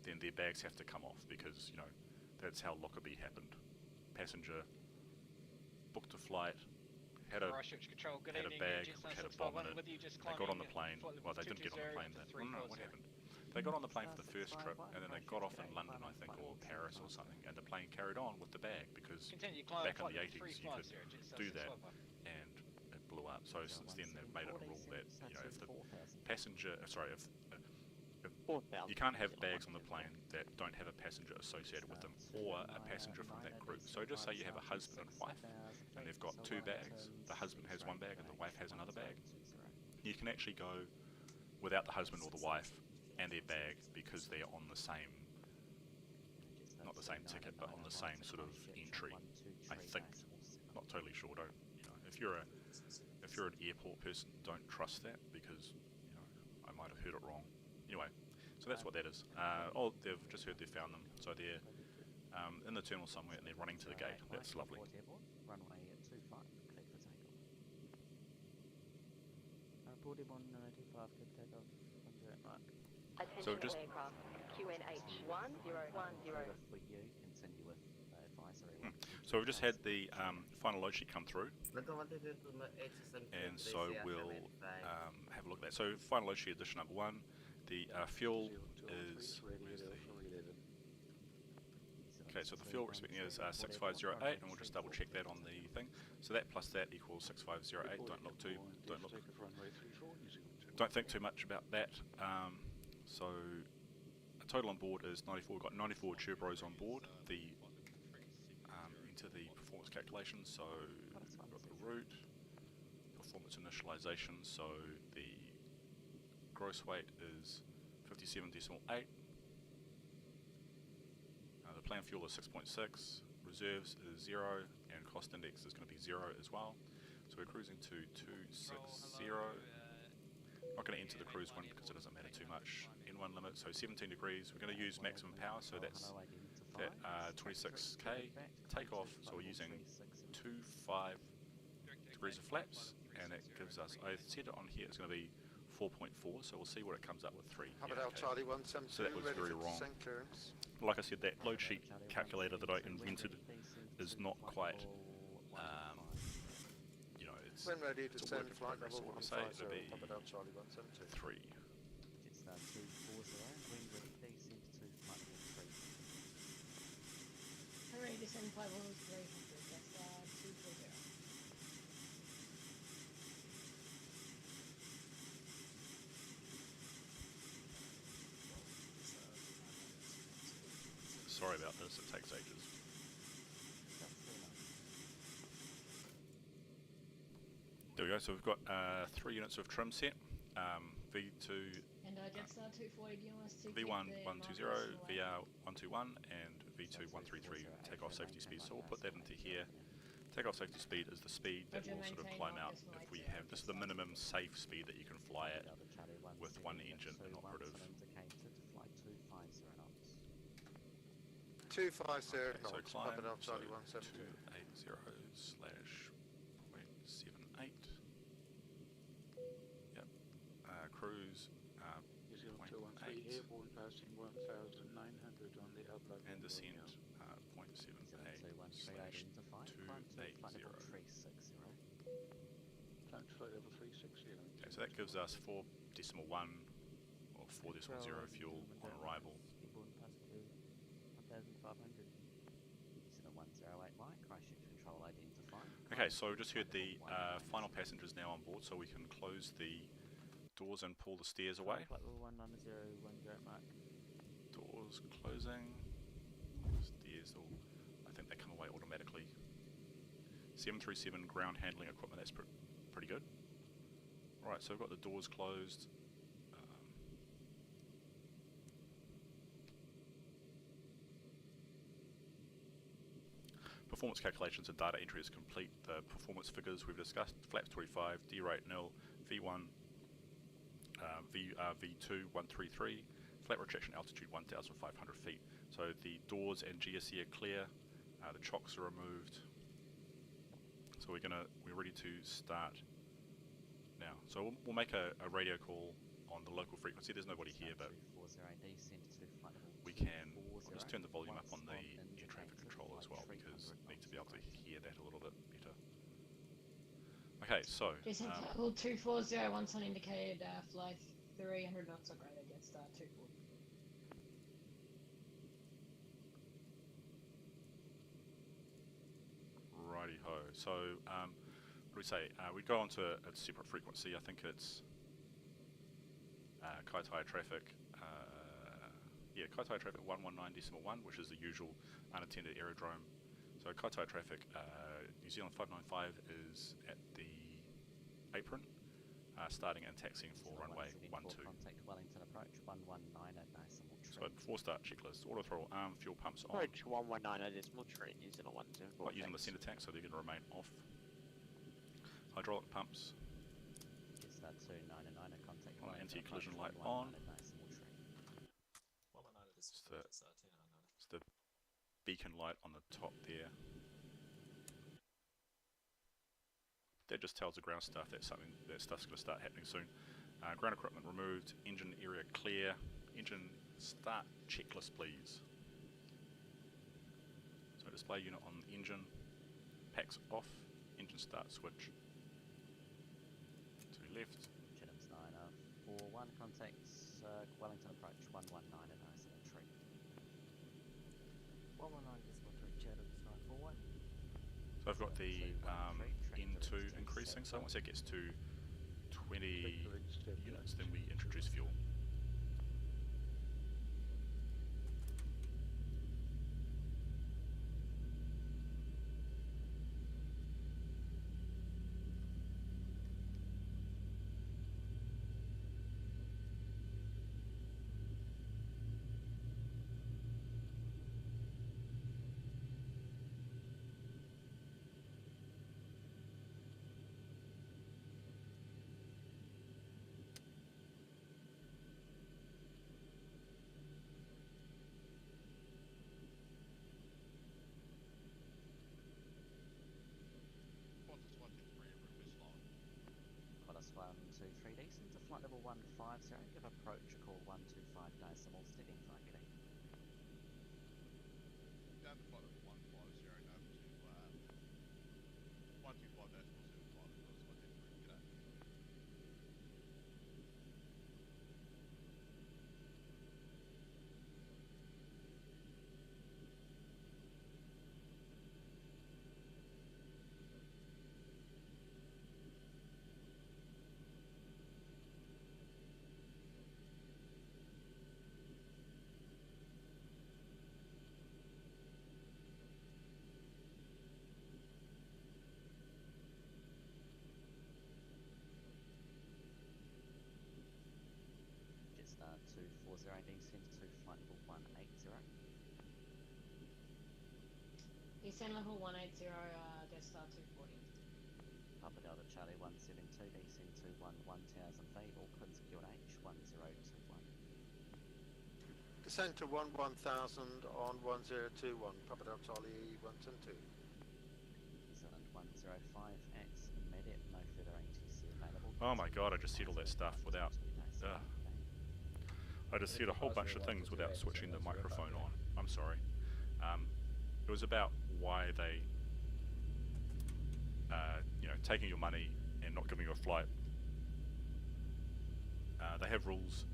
then their bags have to come off, because, you know, that's how Lockerbie happened. Passenger booked a flight, had a bag which had a bomb in it. They got on the plane. Well, they didn't get on the plane. What happened? They got on the plane for the first trip, and then they got off in London, I think, or Paris or something, and the plane carried on with the bag, because back in the 80s you could do that, and it blew up. So since then they've made it a rule that, you know, if the passenger, if you can't have bags on the plane that don't have a passenger associated with them, or a passenger from that group. So just say you have a husband and wife, and they've got two bags. The husband has one bag and the wife has another bag. You can actually go without the husband or the wife and their bag, because they're on the same, not the same ticket, but on the same sort of entry, I think. Not totally sure. Don't, you know, if you're an airport person, don't trust that, because, you know, I might have heard it wrong. Anyway, so that's what that is. They've just heard they found them, so they're in the terminal somewhere, and they're running to the gate. That's lovely. Runway at 25, clear for takeoff. Boarded 125, clear for takeoff, 108 mark. So just aircraft QNH 1010. For you, continue with advisory. So we've just had the final load sheet come through, and so we'll have a look at that. So final load sheet edition number 1, the fuel is, okay, so the fuel we're expecting is 6508, and we'll just double check that on the thing. So that plus that equals 6508. Don't think too much about that. So a total on board is 94. We've got 94 Churbros on board. Into the performance calculations. So we've got the route, performance initialization. So the gross weight is 57.8. The planned fuel is 6.6. Reserves is 0, and cost index is going to be 0 as well. So we're cruising to 260. Not going to enter the cruise one because it doesn't matter too much. N1 limit, so 17 degrees. We're going to use maximum power, so that's that 26k. Takeoff, so we're using 25 degrees of flaps, and that gives us, I said it on here, it's going to be 4.4, so we'll see what it comes up with 3. Charlie 172, so that was very wrong. Like I said, that load sheet calculator that I invented is not quite, you know, it's when ready to a send work in flight progress. level So we'll say it'll be Charlie 172. 3. It's 240, wind ready, please send to flight level 3. Ready to send flight level 300, that's 240. Sorry about this, it takes ages. There we go, so we've got 3 units of trim set. V2, And Jetstar 240, do you want us to V1 keep the 120, markers away? VR 121, and V2 133 takeoff safety speed. So we'll put that into here. Takeoff safety speed is the speed that will sort of climb out if we have, this is the minimum safe speed that you can fly at with one engine inoperative. 250 So knots, climb, Papa so Charlie 172. 280/.78. Yep. Cruise, New Zealand 0.8. 213 airborne passing 1,900 on the and descend 0.7 72138 into 5, climb to flight level 360. Climb to flight level 360. Okay, so that gives us 4.1 or 4.0 fuel on arrival. Seaborne pass to 1500. 7108 Mike, Christchurch control identified. Okay, so we just heard the final passengers now on board, so we can close the doors and pull the stairs away. Flight level 19010 Mark. Doors closing. Stairs all, I think they come away automatically. 737 ground handling equipment, that's pretty good. Alright, so we've got the doors closed. Performance calculations and data entry is complete. The performance figures we've discussed: flaps 25, D rate nil, V1, V2 133, flat rejection altitude 1,500 feet. So the doors and GSE are clear. The chocks are removed. So we're ready to start now. So we'll make a radio call on the local frequency. There's nobody here, but we can. I'll just turn the volume up on the air traffic controller as well, because we need to be able to hear that a little bit better. Okay, so Jason, level 2401 sun indicated, fly 300 knots or greater against 240. righty ho. So what do we say? We go on to a separate frequency. I think it's Kaitaia traffic. Yeah, Kaitaia traffic 119.1, which is the usual unattended aerodrome. So Kaitaia traffic, New Zealand 595 is at the apron, starting and taxiing for runway 12. Contact Wellington approach 119 at decimal tree. So before start checklist, auto throttle arm, fuel pumps on. Approach 119 at decimal tree, New Zealand 174. Not using the centre tank, so they're going to remain off. Hydraulic pumps. Jetstar 299 at contact Anti-collision light on. It's the beacon light on the top there. That just tells the ground staff that stuff's going to start happening soon. Ground equipment removed. Engine area clear. Engine start checklist, please. So display unit on the engine. Packs off. Engine start switch. To left. Chetham's 941 contacts Wellington approach 119 at decimal tree. 119 decimal tree, Chetham's 941. So I've got the N2 increasing, so once it gets to 20 units, then we introduce fuel. Qantas 123 decent to flight level 150, give approach call 125 decimal, steady 5 getting. Down to flight level 150 and over to 125 decimal 75 as well as 123. G'day. Jetstar 240 descend to flight level 180. Descend level 180, Jetstar 240. Papa Delta Charlie 172 descend to 1000 feet, Auckland's QNH 1021. Descend to 1000 on 1021, Papa Delta Charlie 172. New Zealand 105 at immediate, no further ATC available. Oh my god, I just said all that stuff without... I just said a whole bunch of things without switching the microphone on. I'm sorry. It was about why they, taking your money and not giving you a flight. They have rules.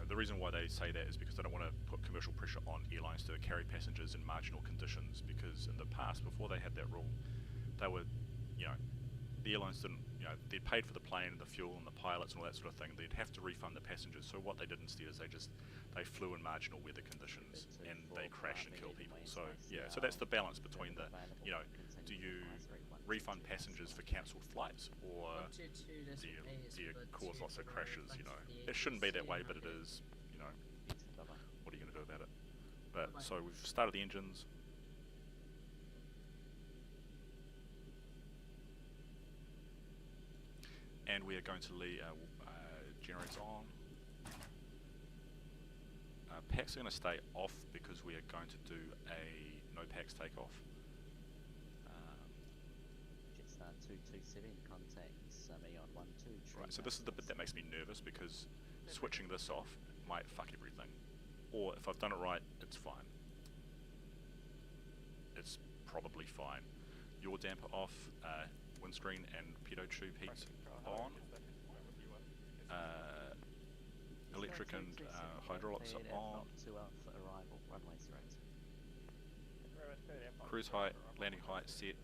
The reason why they say that is because they don't want to put commercial pressure on airlines to carry passengers in marginal conditions, because in the past, before they had that rule, they were, the airlines didn't, they'd paid for the plane and the fuel and the pilots and all that sort of thing. They'd have to refund the passengers. So what they did instead is they flew in marginal weather conditions and they crash and kill people. So yeah, so that's the balance between the, do you refund passengers for cancelled flights, or do you cause lots of crashes? It shouldn't be that way, but it is. What are you going to do about it? But so we've started the engines. And we are going to leave generators on. Packs are going to stay off because we are going to do a no packs takeoff. Jetstar 227 contacts me on 12. Right, so this is the bit that makes me nervous, because switching this off might fuck everything. Or if I've done it right, it's fine. It's probably fine. Yaw damper off, windscreen and pitot tube heats on. Electric and hydraulics are on. For arrival, runway 02. Cruise height, landing height set.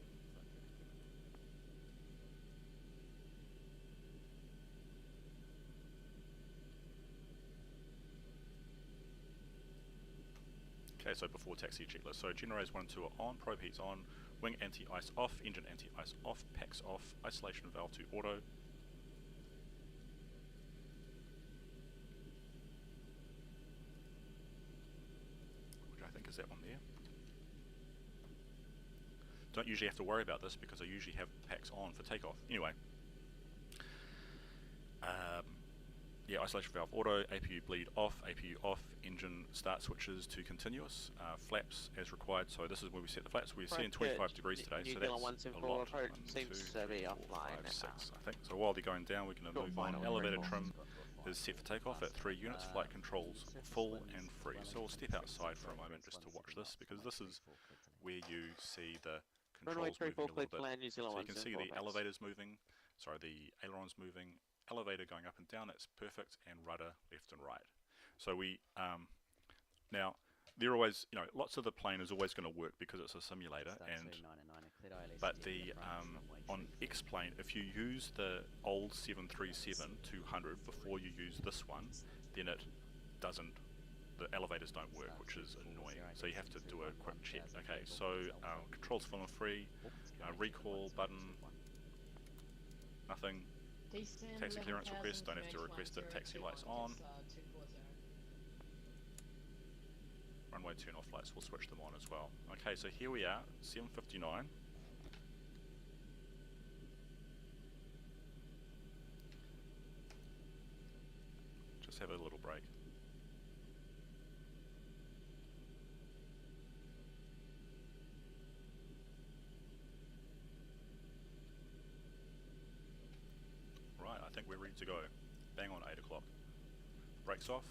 Okay, so before taxi checklist. So generators 1 and 2 are on, probe heats on, wing anti-ice off, engine anti-ice off, packs off, isolation valve to auto. Which I think is that one there. Don't usually have to worry about this because I usually have packs on for takeoff. Anyway. Yeah, isolation valve auto, APU bleed off, APU off, engine start switches to continuous, flaps as required. So this is where we set the flaps. We're setting 25 degrees today, so that's a lot. 1, 2, 3, 4, 5, 6, I think. So while they're going down, we're going to move on. Elevator trim is set for takeoff at 3 units, flight controls full and free. So we'll step outside for a moment just to watch this, because this is where you see the controls moving a little bit. So you can see the elevators moving, sorry, the ailerons moving, elevator going up and down, that's perfect, and rudder left and right. So we, now, they're always, lots of the plane is always going to work because it's a simulator, and but the, on X-Plane, if you use the old 737-200 before you use this one, then it doesn't, the elevators don't work, which is annoying, so you have to do a quick check. Okay, so controls full and free, recall button, nothing. Taxi clearance request, don't have to request it. Taxi lights on. Runway turn off lights, we'll switch them on as well. Okay, so here we are, 7:59. Just have a little break. Right, I think we're ready to go. Bang on 8 o'clock. Brakes off.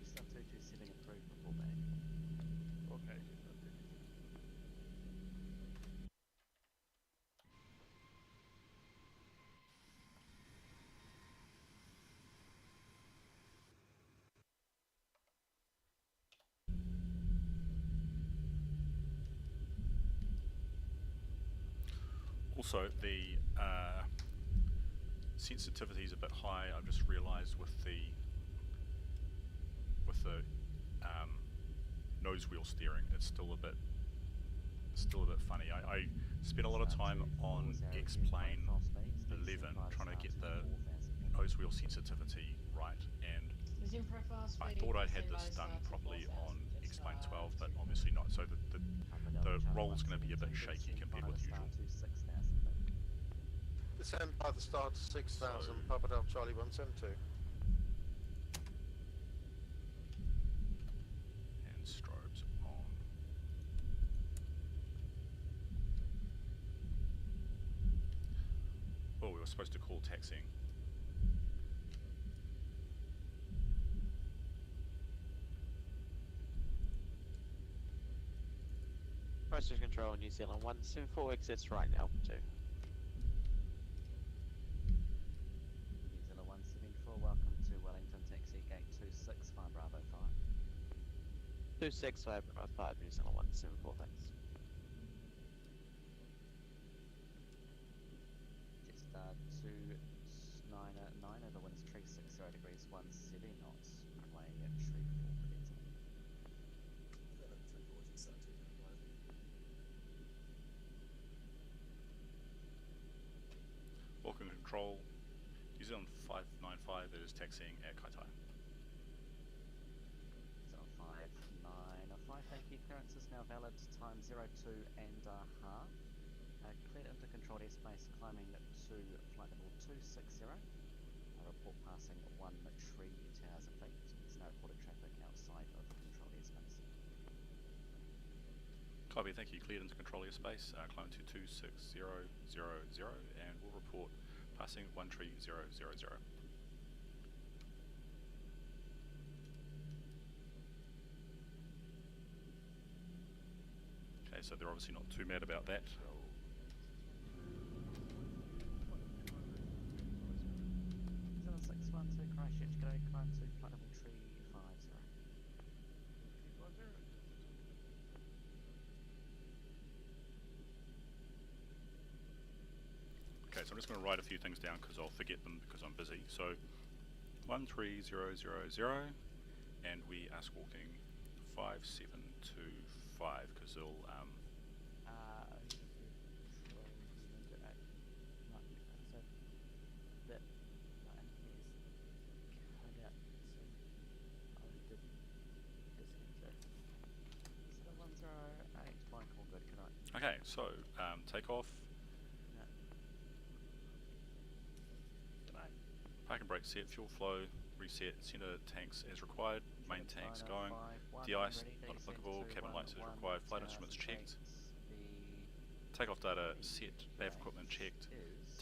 Jetstar 227 approved before back. Okay. Also, the sensitivity is a bit high. I've just realised with the nose wheel steering, it's still a bit funny. I spent a lot of time on X-Plane 11 trying to get the nose wheel sensitivity right, and I thought I had this done properly on X-Plane 12, but obviously not. So the roll's going to be a bit shaky compared with usual. Descend by the start 6000, Papa Delta Charlie 172. And strobes on. we were supposed to call taxiing. Process control New Zealand 174 exits right now, 2. New Zealand 174, welcome to Wellington Taxi Gate 265 Bravo 5. 265 Bravo 5, New Zealand 174, thanks. Jetstar 299 over winds 360 degrees 17 knots, runway 34 clear to land. Walking control, New Zealand 595 is taxiing at Kaitaia. So 595, thank you. Clearance is now valid, time 02 and a half. Cleared into controlled airspace, climbing to flight level 260. Report passing 1 tree towers of feet. There's no reported traffic outside of controlled airspace. Copy, thank you. Cleared into control airspace, climb to 26000, and we'll report passing 13000. Okay, so they're obviously not too mad about that. 612 Christchurch, go climb to flight level 350. Okay, so I'm just going to write a few things down because I'll forget them because I'm busy. So 13000, and we are squawking 5725 because they'll okay, so takeoff. Park and brake set, fuel flow, reset, centre tanks as required, main tanks going, de-ice, not applicable, cabin lights as required, flight instruments checked, takeoff data set, BAV equipment checked,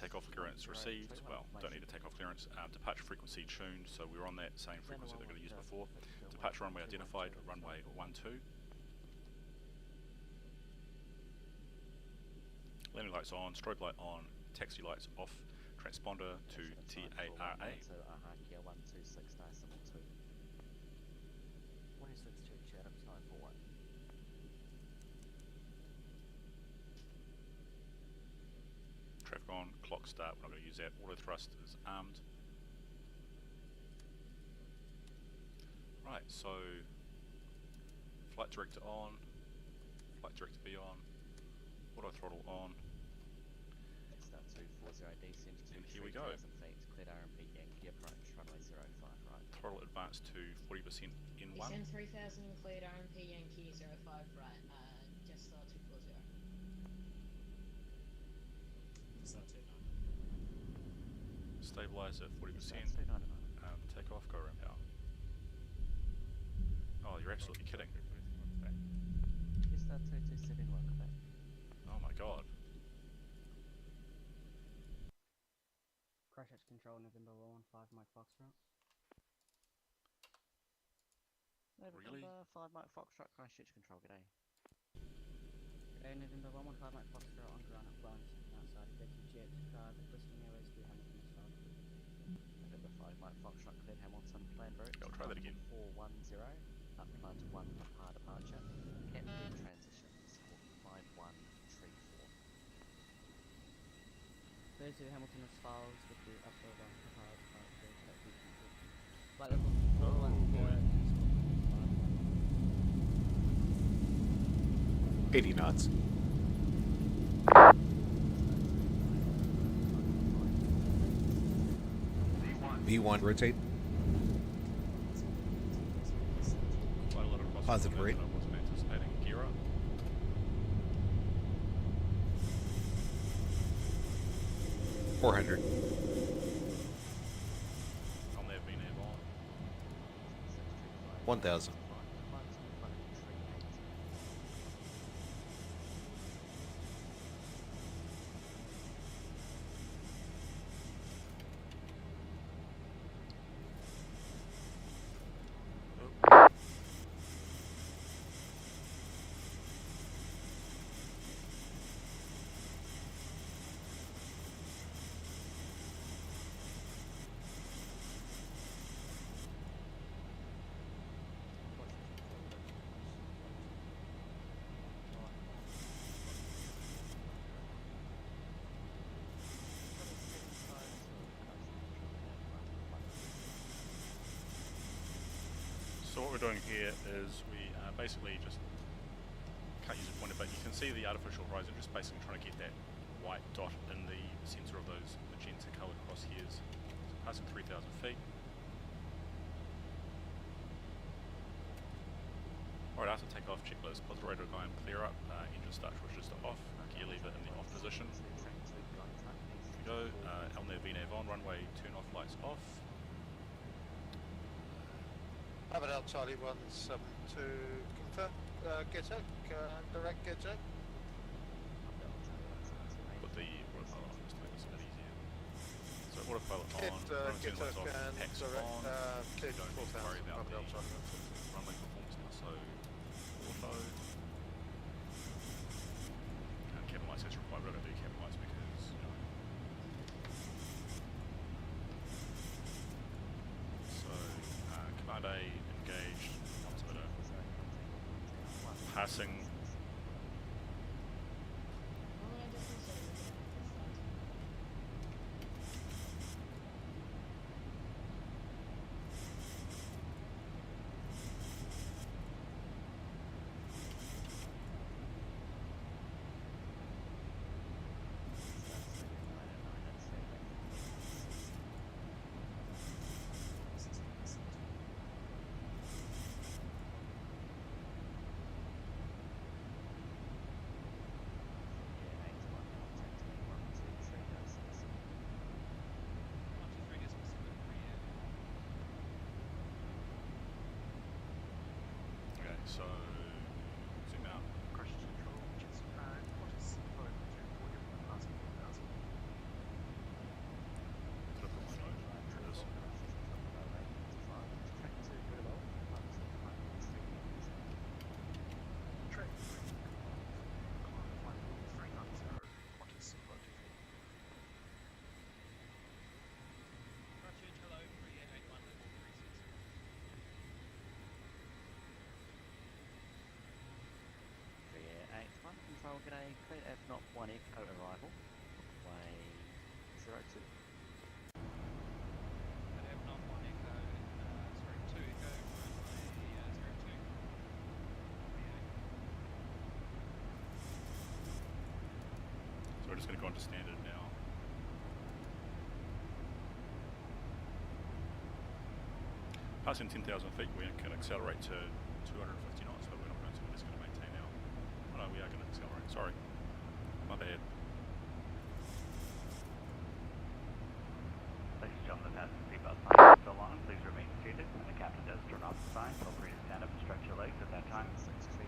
takeoff clearance received, well, don't need a takeoff clearance, departure frequency tuned, so we're on that same frequency they're going to use before, departure runway identified, runway 12, landing lights on, strobe light on, taxi lights off, transponder to TARA. 126 decimal 2. 162 Chatham, time for 1. Traffic on, clock start, we're not going to use that. Auto thrust is armed. Right, so flight director on, flight director B on, auto throttle on. Start 240 descend to And here we go. 3,000 feet, cleared RMP Yankee approach, runway 05 right. Throttle advance to 40% in 1. Descend 3000 and cleared RMP Yankee 05 right, just 240. Stabilize at 40%. Start 299. Take off, go around power. Oh, you're absolutely kidding. Just start 227, welcome back. Oh my god. Christchurch Control, November 115 Mike Foxtrot. Really? November 5 Mike Foxtrot, Christchurch Control, g'day. G'day, November 115 Mike Foxtrot on ground at Florence, outside executive jet, Bristol Airways to Hamilton start. November 5 Mike Foxtrot, cleared Hamilton, plan route. I'll try that again. 410, up climb to 1 par departure. Captain transitions, 5134. 32 Hamilton as follows with the upper one par departure, flight level 80 knots. V1 rotate. Quite a lot of Positive rate. I wasn't anticipating. Gear up. $400. On there, being airborne. 1,000. we're doing here is we basically just can't use a pointer, but you can see the artificial horizon, just basically trying to get that white dot in the centre of those magenta coloured crosshairs. So passing 3,000 feet. Alright, after takeoff checklist, positive radar guide clear up, engine start switch just off, gear lever in the off position. Here we go, LNAV VNAV on, runway turn off, lights off. Papa Delta Charlie 172, confirm, Ghetto, direct Ghetto. Put the autopilot on just to make this a bit easier. So autopilot Hit, on, runway turn Ghetto lights off, and packs direct, on, clear don't need to 4,000, worry about Papa the Delta Charlie 172. runway performance now, so auto. And cabin lights as required, we're not going to do cabin lights because, you know. So, command A engaged, altimeter, passing. So, zoom out. Crush control, just what is C5 passing 4,000? Did I put my note? There it is. Track 3, climb flight level 390, what is C5 to feet? Roger, hello, 3881 level 360. 3881, control, g'day, clear F not 1 echo arrival, way 02. Have not 1 echo, sorry, 2 echo, runway 02. So we're just going to go on to standard now. Passing 10,000 feet, we can accelerate to 250 knots, but we're not going to. We're just going to maintain our. Oh no, we are going to accelerate. Sorry, my bad. Ladies and gentlemen, fasten seatbelt sign is still on. Please remain seated. When the captain does turn off the sign, feel free to stand up and stretch your legs at that time.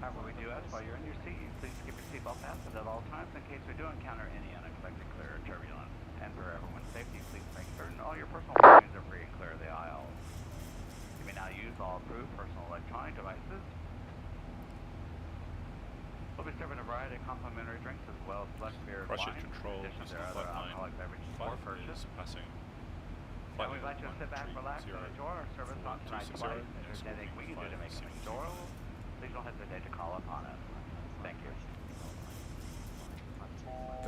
However, we do ask while you're in your seat, please keep your seatbelt fastened at all times in case we do encounter any unexpected clear or turbulence. And for everyone's safety, please make certain all your personal belongings are free and clear of the aisle. You may now use all approved personal electronic devices. We'll be serving a variety of complimentary drinks as well as select beer and Crush wine. it, control, In addition, there are other alcoholic beverages for purchase. Passing. And we invite you to sit back, relax, and enjoy our service on tonight's flight. If there's anything we can do to make it enjoyable, please don't hesitate to call upon us. Thank you.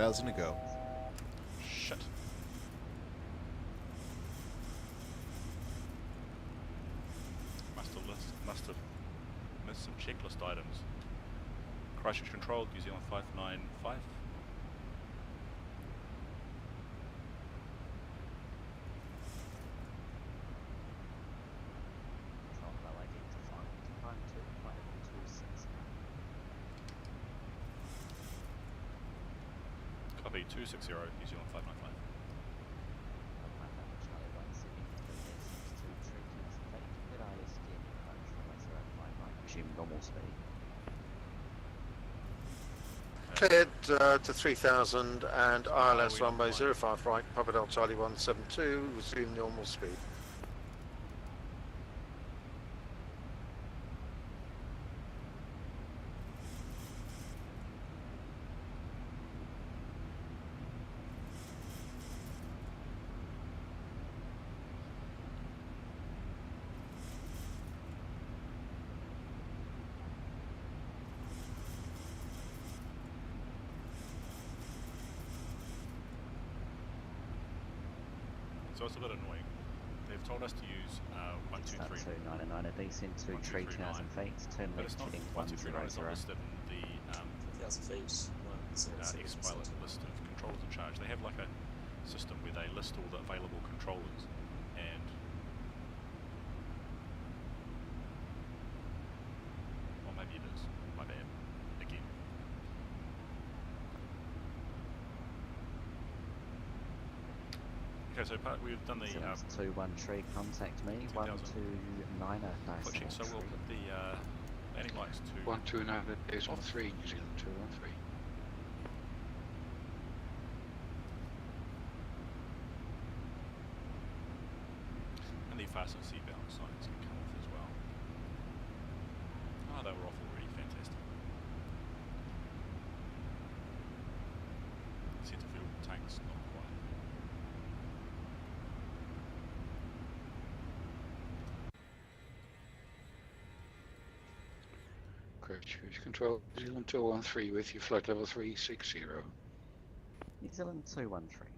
1,000 to go. Shit. Must have missed some checklist items. Christchurch control, New Zealand 595. Copy 260, New Zealand 595. Resume normal speed. Cleared to 3,000 and ILS runway 05 right, Papa Delta Charlie 172, resume normal speed. So it's a bit annoying. They've they've told us to use 123. 299, a descent to 1239. 3,000 feet, turn But left it's not heading 1239 is not 100. listed in the 1,000 feet, 100. X-Pilot list of controllers in charge. They have like a system where they list all the available controllers, and or maybe it is my bad again. Okay, so we've done the 21 tree, contact me. 129er, switching, so we'll put the landing lights to 129 is on 3, New Zealand 213. and the fasten seatbelt signs can come off as well. Oh, they were off already, fantastic. Centre fuel tanks, not quite. Cruise control, New Zealand 213 with your flight level 360. New Zealand 213.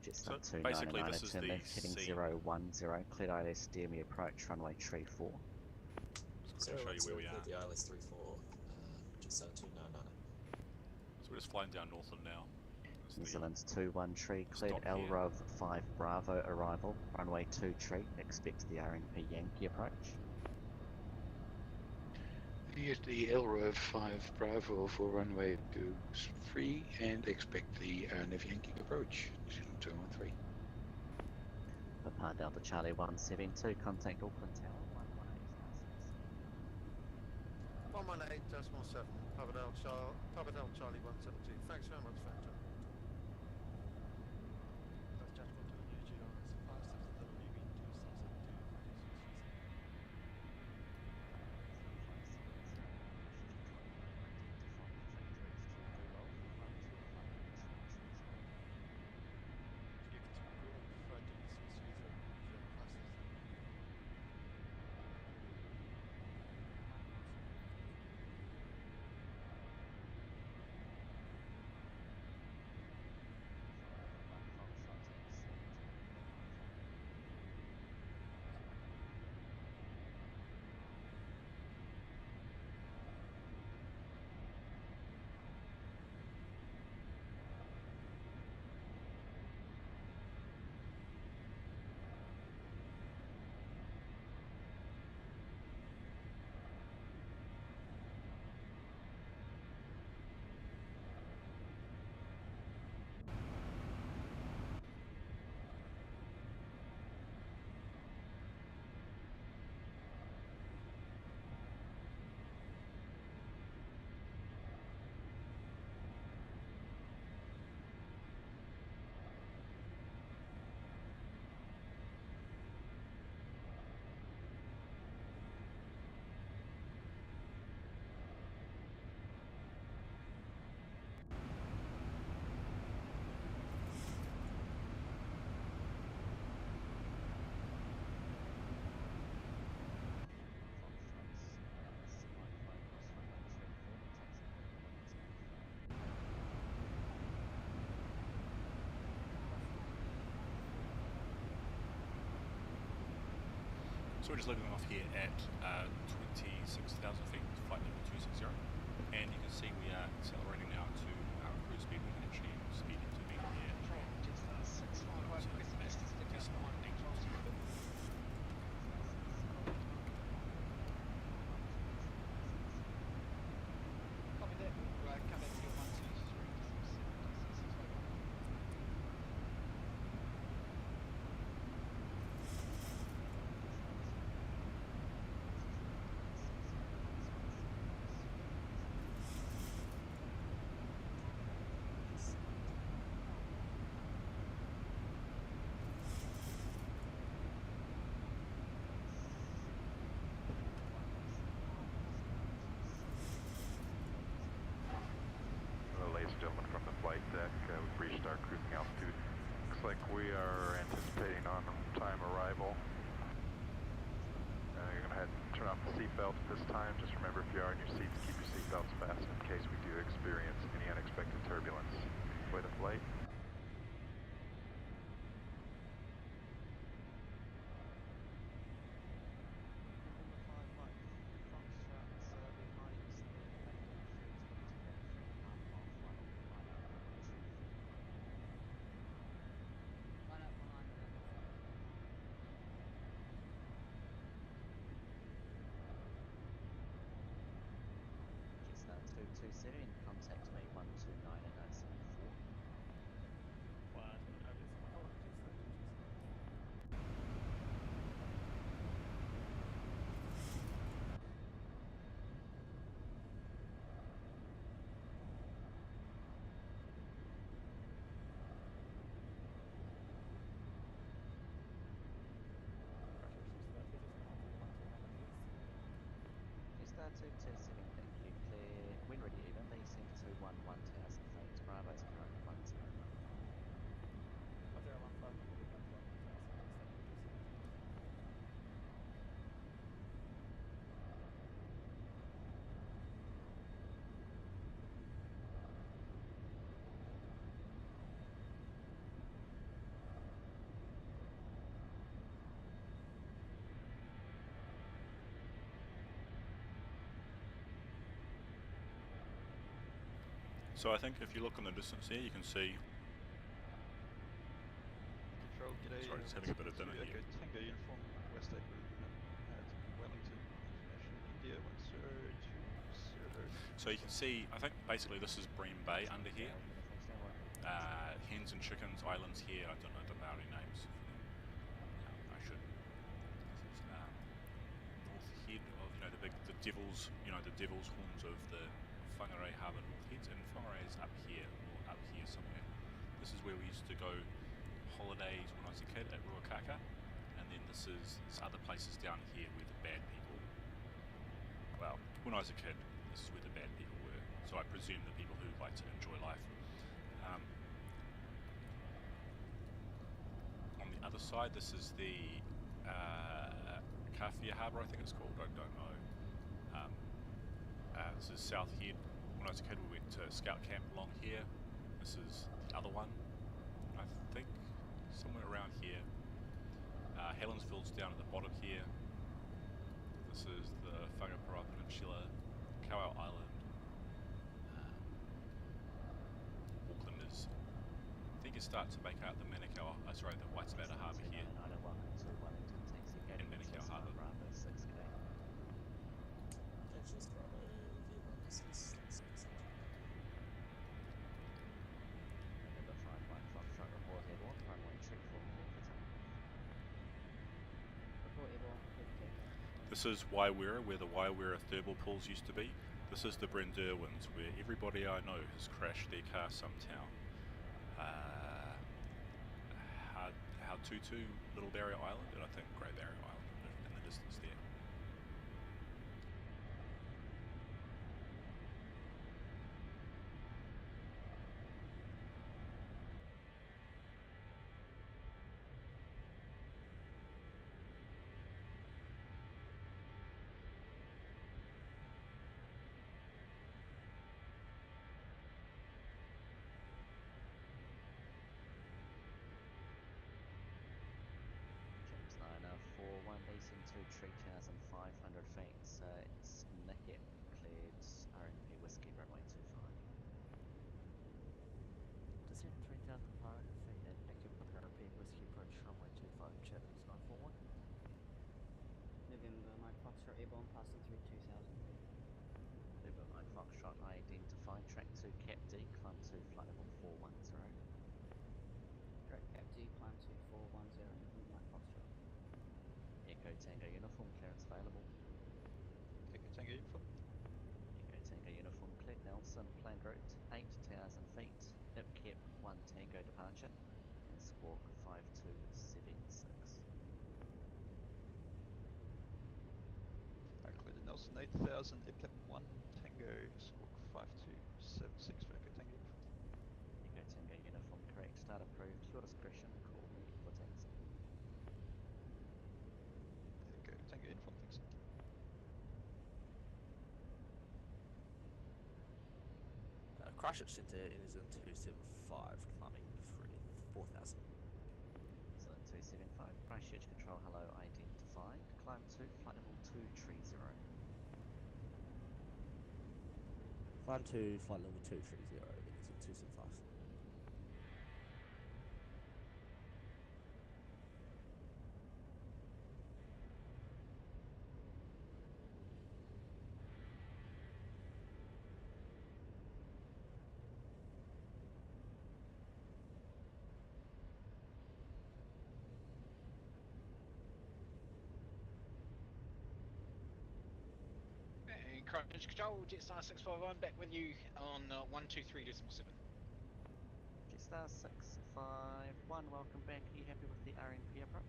Just So up to basically 99, this is turn the left heading C. 010, cleared ILS, steer me approach, runway tree 4. Just quickly show you where we are. The ILS 34, just 299. So we're just flying down Northland now. New Zealand's 21 cleared stop here. LROV 5 Bravo arrival, runway 2 tree, expect the RNP Yankee approach. Here's the LROV 5 Bravo for runway 23 and expect the RNF Yankee approach, New Zealand 213. Papa Delta Charlie 172, contact Auckland Tower 118. 118.7, Papa Del Charlie 172. Thanks very much, Phantom. So we're just leaving off here at 26,000 feet, flight level 260, and you can see we are accelerating now to our cruise speed. We can actually speed into being here. Ladies and gentlemen, from the flight deck, we've reached our cruising altitude. Looks like we are anticipating on-time arrival. You're going to head and turn off the seatbelt. seatbelts this time. Just remember, if you are in your seats, keep your seatbelts fastened in case we do experience any unexpected turbulence. Enjoy the flight. Line up behind November. Jetstar 227, contact me 129 at 074. Jetstar 227, thank you. Clear, when ready even, descend to 11 1000 feet, Bravo to current 109. 1015. So I think if you look on the distance here, you can see. Control, g'day. Sorry, just having a bit of dinner here. Tango uniform, West Edward at Wellington, information India 1020. So you can see, I think basically this is Bream Bay under here. Hens and Chickens Islands here. I don't know any names. I should. This is north head of the devil's the devil's horns of the Whangarei Harbour North Heads, and Whangarei is up here or up here somewhere. This is where we used to go holidays when I was a kid at Ruakaka, and then this is other places down here where the bad people. Well, when I was a kid, this is where the bad people were. So I presume the people who like to enjoy life. On the other side, this is the Kaitaia Harbour, I think it's called. I don't know. This is South Head. When I was a kid, we went to scout camp along here. This is the other one, I think, somewhere around here. Helensville's down at the bottom here. This is the Whangapara Peninsula, Kauai Island. Auckland is, I think you start to make out the Manukau, the Waitemata Harbour here. And Manukau Harbour. This is Waiwera, where the Waiwera thermal pools used to be. This is the Brenderwins, where everybody I know has crashed their car somehow. Haututu, Little Barrier Island, and I think Great Barrier Island in the distance there. Into 3,500 feet, Snicket cleared RNP Whiskey runway 25. Descend 3,500 feet at Nicket with RP Whiskey approach runway 25, Chathams 941. November, Mike Foxtrot airborne passing through 2,000 feet. November, Mike Foxtrot, I identify track 2 Cap D, climb 2 flight level 410. Direct Cap D, climb 2410, November, Mike Foxtrot. Echo Tango uniform, clearance available. Echo Tango uniform. Echo Tango uniform, cleared Nelson, planned route 8,000 feet, IPKEP 1 Tango departure, and squawk 5276. Cleared Nelson 8,000, IPKEP 1 Tango, squawk 5276 for Echo Tango uniform. Echo Tango uniform, correct, start approved, your discretion, call me for taxi. Echo Tango uniform, thanks. Christchurch Centre and is in 275, climbing 4,000. Excellent, 275. Christchurch Control, hello, identified. Climb to flight level 230. Climb to flight level 230 and is in 275. And Christchurch Control, Jetstar 651 back with you on 123.7. Jetstar 651, welcome back. Are you happy with the RNP approach?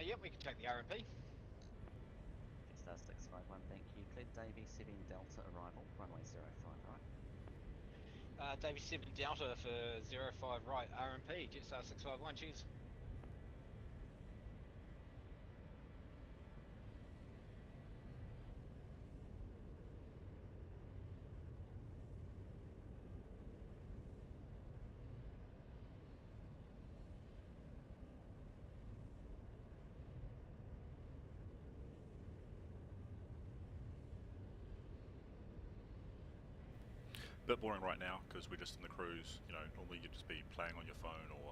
Yep, we can take the RMP. Jetstar 651, thank you. Cleared Davy 7 Delta arrival, runway 05 right. Davy 7 Delta for 05 right, RMP, Jetstar 651, cheers. Bit boring right now because we're just in the cruise. You know, normally you'd just be playing on your phone or,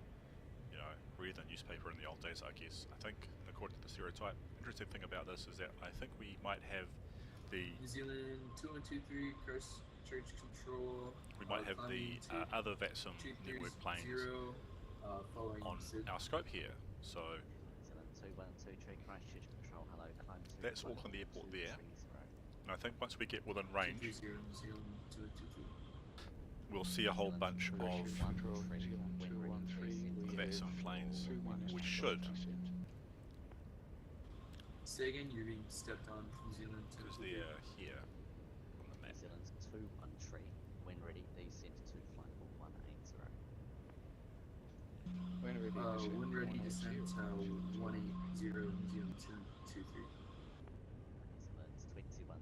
you know, read the newspaper in the old days, I guess. I think, according to the stereotype, interesting thing about this is that I think we might have the New Zealand 2123 Christchurch Control. We might have the other VATSIM network planes on our scope here. So New Zealand 212 Christchurch Control, hello, climb to that's flight Auckland level Airport there. 230. And I think once we get within range, 230 New Zealand 222. we'll see a whole bunch of Control, New Zealand 213, we have VATSIM planes. 2 minus We should. 20%. Say again, you're being stepped on New Zealand Because 223. they're here on the map. New Zealand 213, when ready, descend to flight level 180. When ready, When ready, descent 180. 180 New Zealand 223. New Zealand's 2123,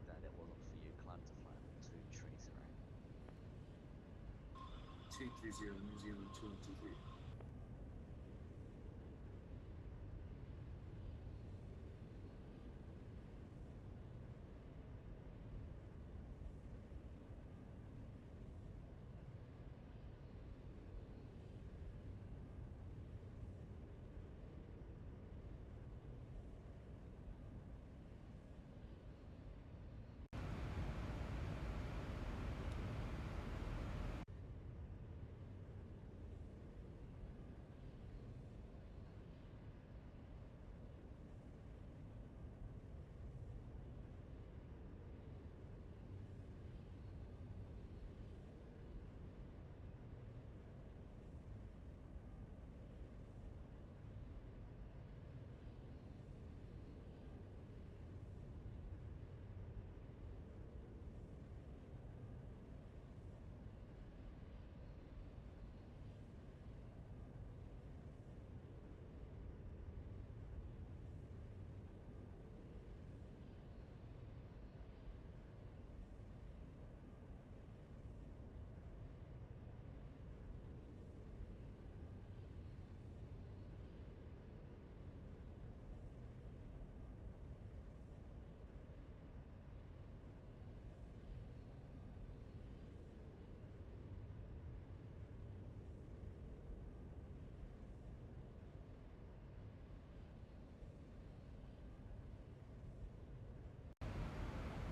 that will look for you, climb to flight level 230. 230 New Zealand 223.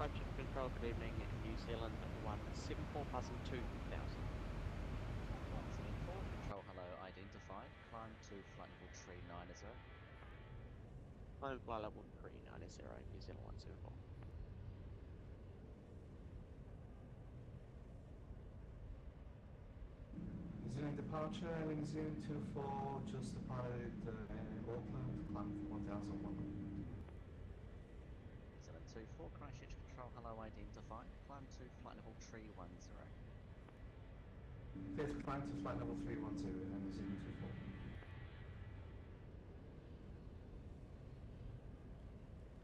Christchurch Control, good evening, New Zealand 174 passing 2,000. 174, control, hello, identified, climb to flight level 390. Flight level 390, New Zealand 174. New Zealand departure, New Zealand 24, just departed Auckland, climb 1001. New Zealand 24, Christchurch Control, hello, identified, climb to flight level 310. Fifth, climb to flight level 310 and New Zealand 24.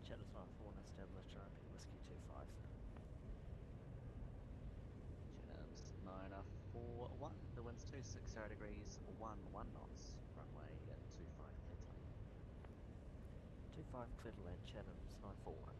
Chatter's 1 established RMP Whiskey 25. 260 degrees, 1 knots, runway 25 clear to land. 25 clear to land, Chatham's 941.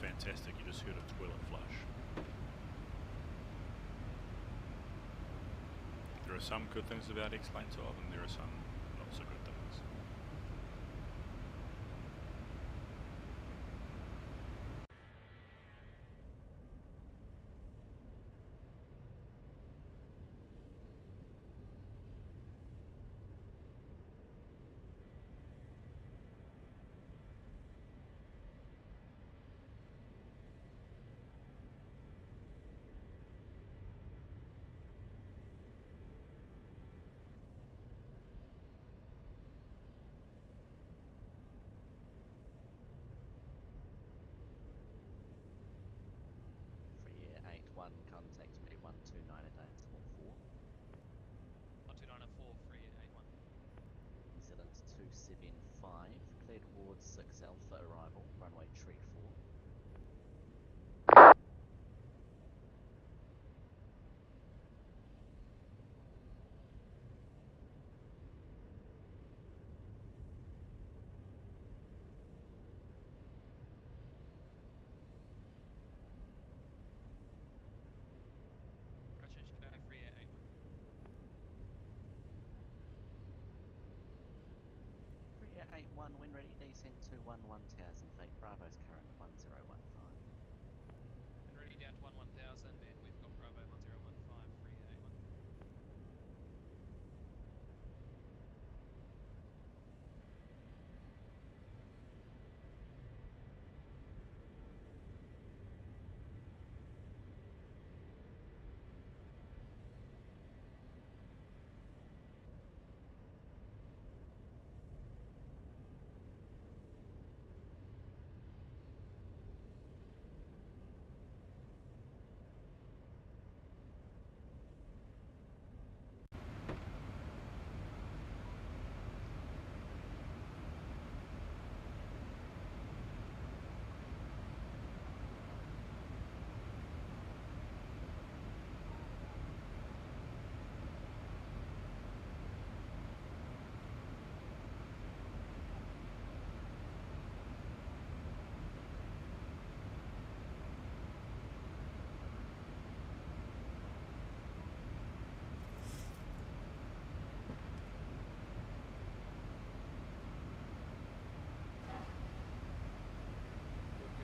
Fantastic, you just heard a toilet flush. There are some good things about X-Lane 12 and there are some not so good things. Free Air 81, contact me 129 at decimal 4. 129 at 4, free Air 81. New Zealand 275, clear towards 6 Alpha arrival, runway tree 4. Roger, Chicago, free Air 81. Free Air 81, when ready, descent to 11,000 feet, Bravo's current 1015. And ready down to 11,000, and we've got Bravo 1015, free Air 81.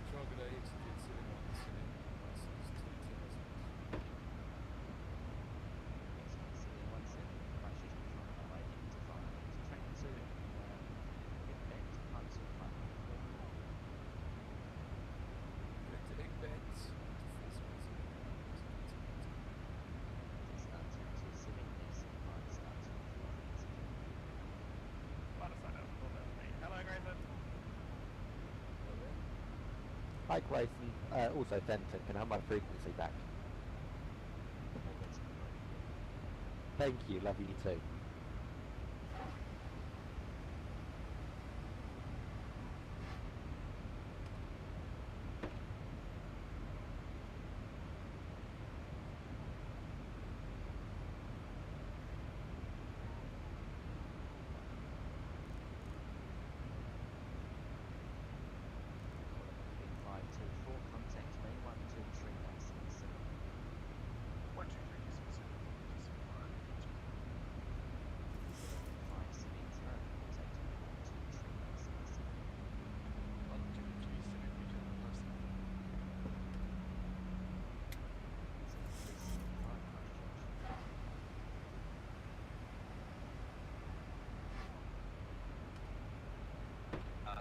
Control, good day, execute 717, license 210. Hello, Grayson. Hi Grayson, also Denton, can I have my frequency back? Thank you, love you too. Contact me 123 decimal 7. 123 decimal 7.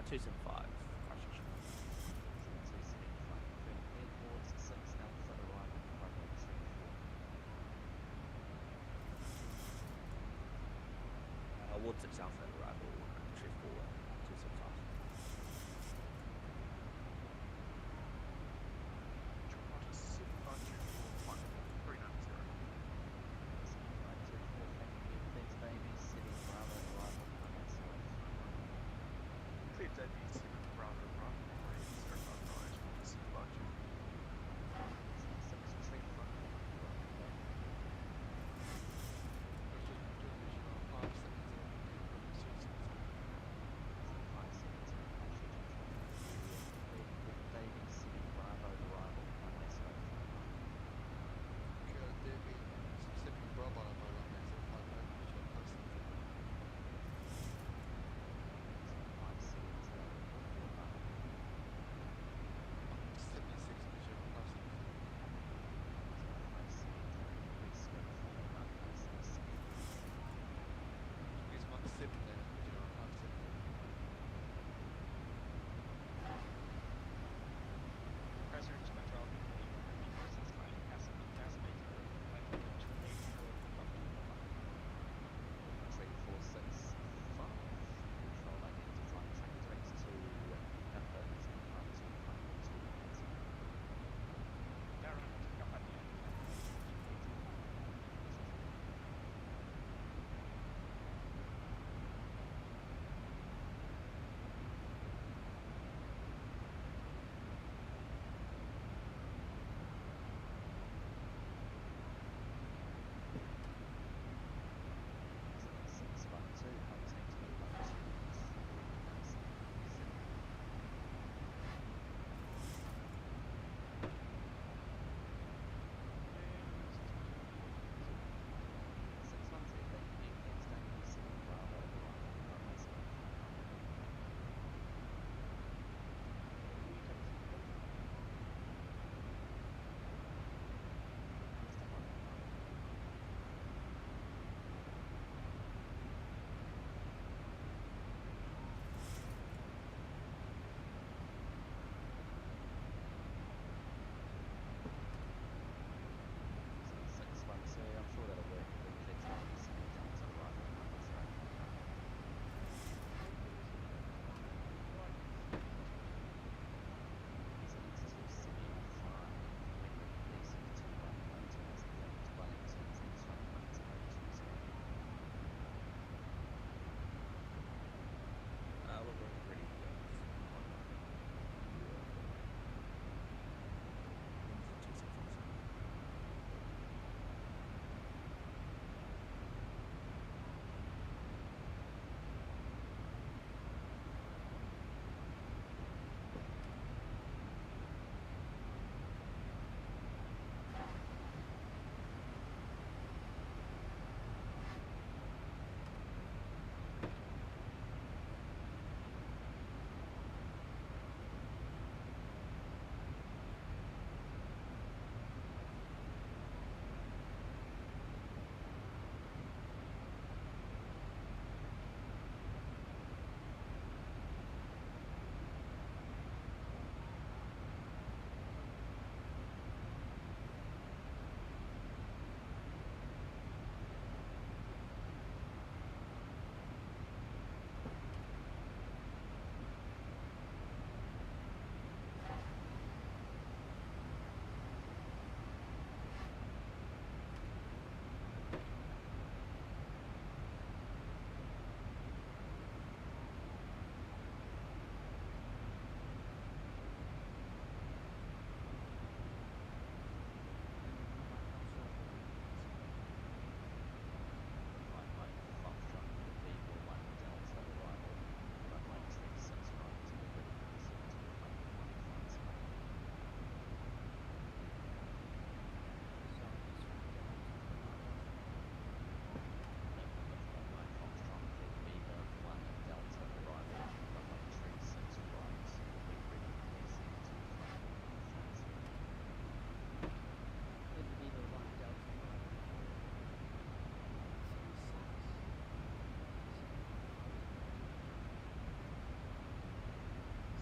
275, Christchurch. 275, confirm airports, 6 Alpha arrival, Bravo 34. 16 Alpha arrival, entry 4, 275. Qantas 7524, flight level 390. 7524, thank you, thanks baby, 7 Bravo arrival, Cleared Davy 7 Bravo arrival, 305 right, Qantas 7524. 6 Tree Front,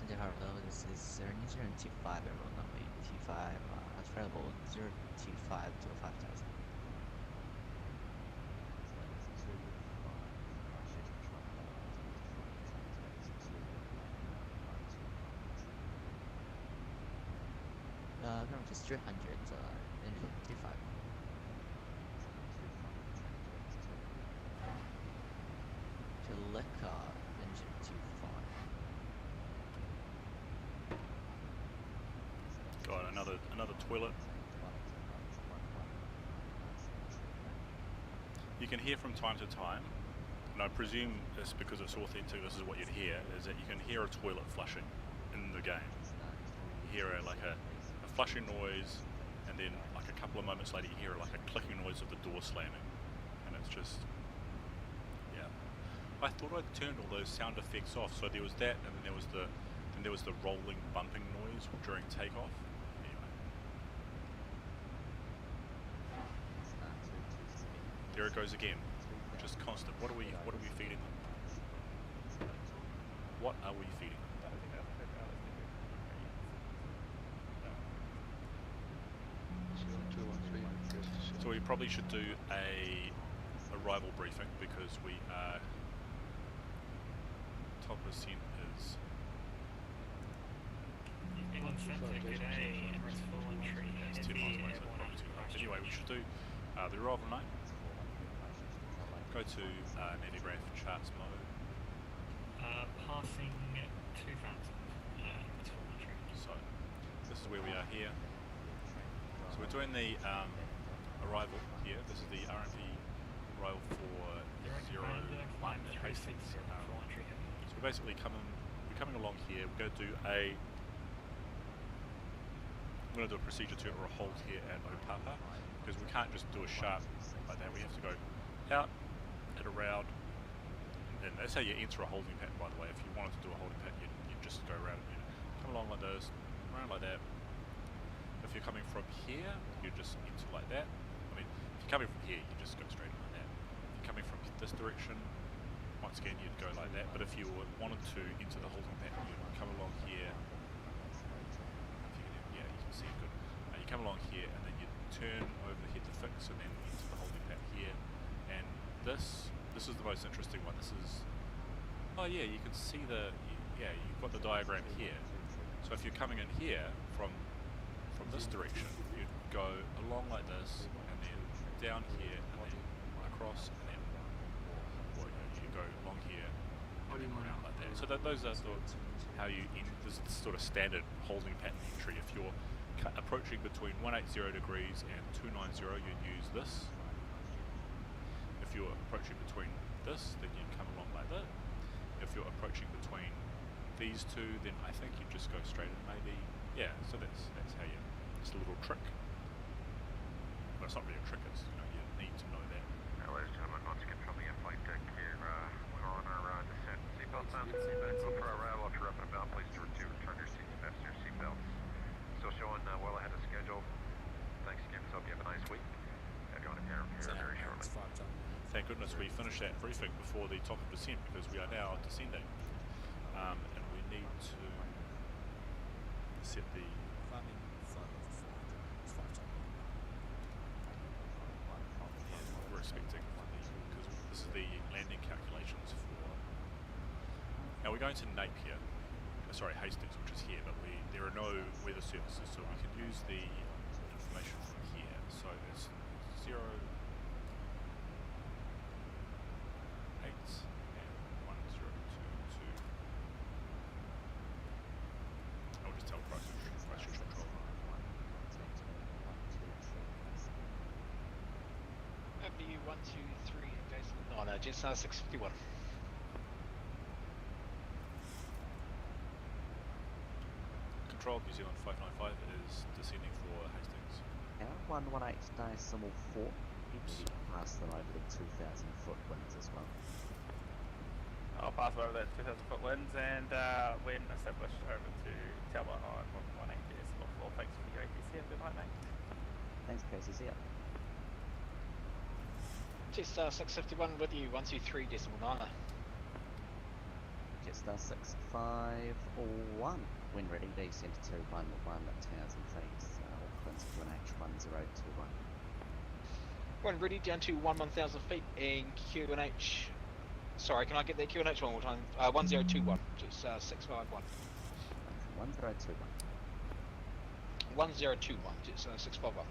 Hello, this is 025 airborne runway T5, travel 025 to 5000. No, just 300, engine T5. To Leka, engine T5. Got another toilet. You can hear from time to time, and I presume it's because it's authentic, this is what you'd hear, is that you can hear a toilet flushing in the game. You hear like a flushing noise, and then like a couple of moments later you hear like a clicking noise of the door slamming, and it's just, yeah. I thought I'd turned all those sound effects off, so there was that, and then there was the rolling bumping noise during takeoff. Anyway. There it goes again, just constant. What are we feeding them? What are we feeding them? So we probably should do a arrival briefing because we are top percent is. It's 2 miles away, so probably too close. Anyway, we should do the arrival night. Go to Navigraph charts mode. Passing 2000. So this is where we are here. So we're doing the arrival here. This is the RMP arrival for 01 at Hastings. So we're basically we're coming along here. We're going to do a procedure turn or a hold here at Opapa because we can't just do a sharp like that. We have to go out and around, and that's how you enter a holding pattern. By the way, if you wanted to do a holding pattern, you'd just go around it. Come along like this, around like that. If you're coming from here, you just enter like that. I mean, if you're coming from here, you just go straight in like that. If you're coming from this direction, once again, you'd go like that. But if you wanted to enter the holding pattern, you'd come along here. Yeah, you can see it good. You come along here, and then you turn over the head to fix, and then into the holding pattern here. And this is the most interesting one. This is, oh yeah, you can see you've got the diagram here. So if you're coming in here from this direction, you'd go along like this, and then down here, and then across, and then you go along here, and then around like that. So those are how you this is sort of standard holding pattern entry. If you're approaching between 180 degrees and 290, you'd use this. If you're approaching between this, then you'd come along like that. If you're approaching between these two, then I think you just go straight in maybe. Yeah, so that's how you. It's a little trick. Well, it's not really a trick. It's you need to know that. Ladies and gentlemen, once again from the flight deck here, we're on our descent. Seatbelts on. For our arrival, after up and about, please to return your seats, fasten your seatbelts. Still showing well ahead of schedule. Thanks again. So hope you have a nice week. Have you on a pair here very shortly. Thank goodness we finished that briefing before the top of descent because we are now descending, and we need to set the. We're expecting because this is the landing calculations for. Now we're going to Napier, Hastings, which is here, but there are no weather services, so we can use the information from here. So it's 0, 8, and 1022. I'll just tell Christchurch Control. Avenue 123, Jason. Oh no, Jetstar 651. Control, New Zealand 595 is descending for Hastings. Now 118 decimal 4. Oops. Pass them over the 2,000 foot winds as well. I'll pass over that 2,000 foot winds and when established over to Tower on 118 decimal 4. Thanks for your ATC and good night, mate. Thanks, KCC. Jetstar 651 with you, 123 decimal 9. Jetstar star 651. When ready, descend to 11,000 feet. Auckland's QNH 1021. When ready, down to 11,000 feet and QNH. Sorry, can I get that QNH one more time? 1021, just 651. 1021. 1021, just 651.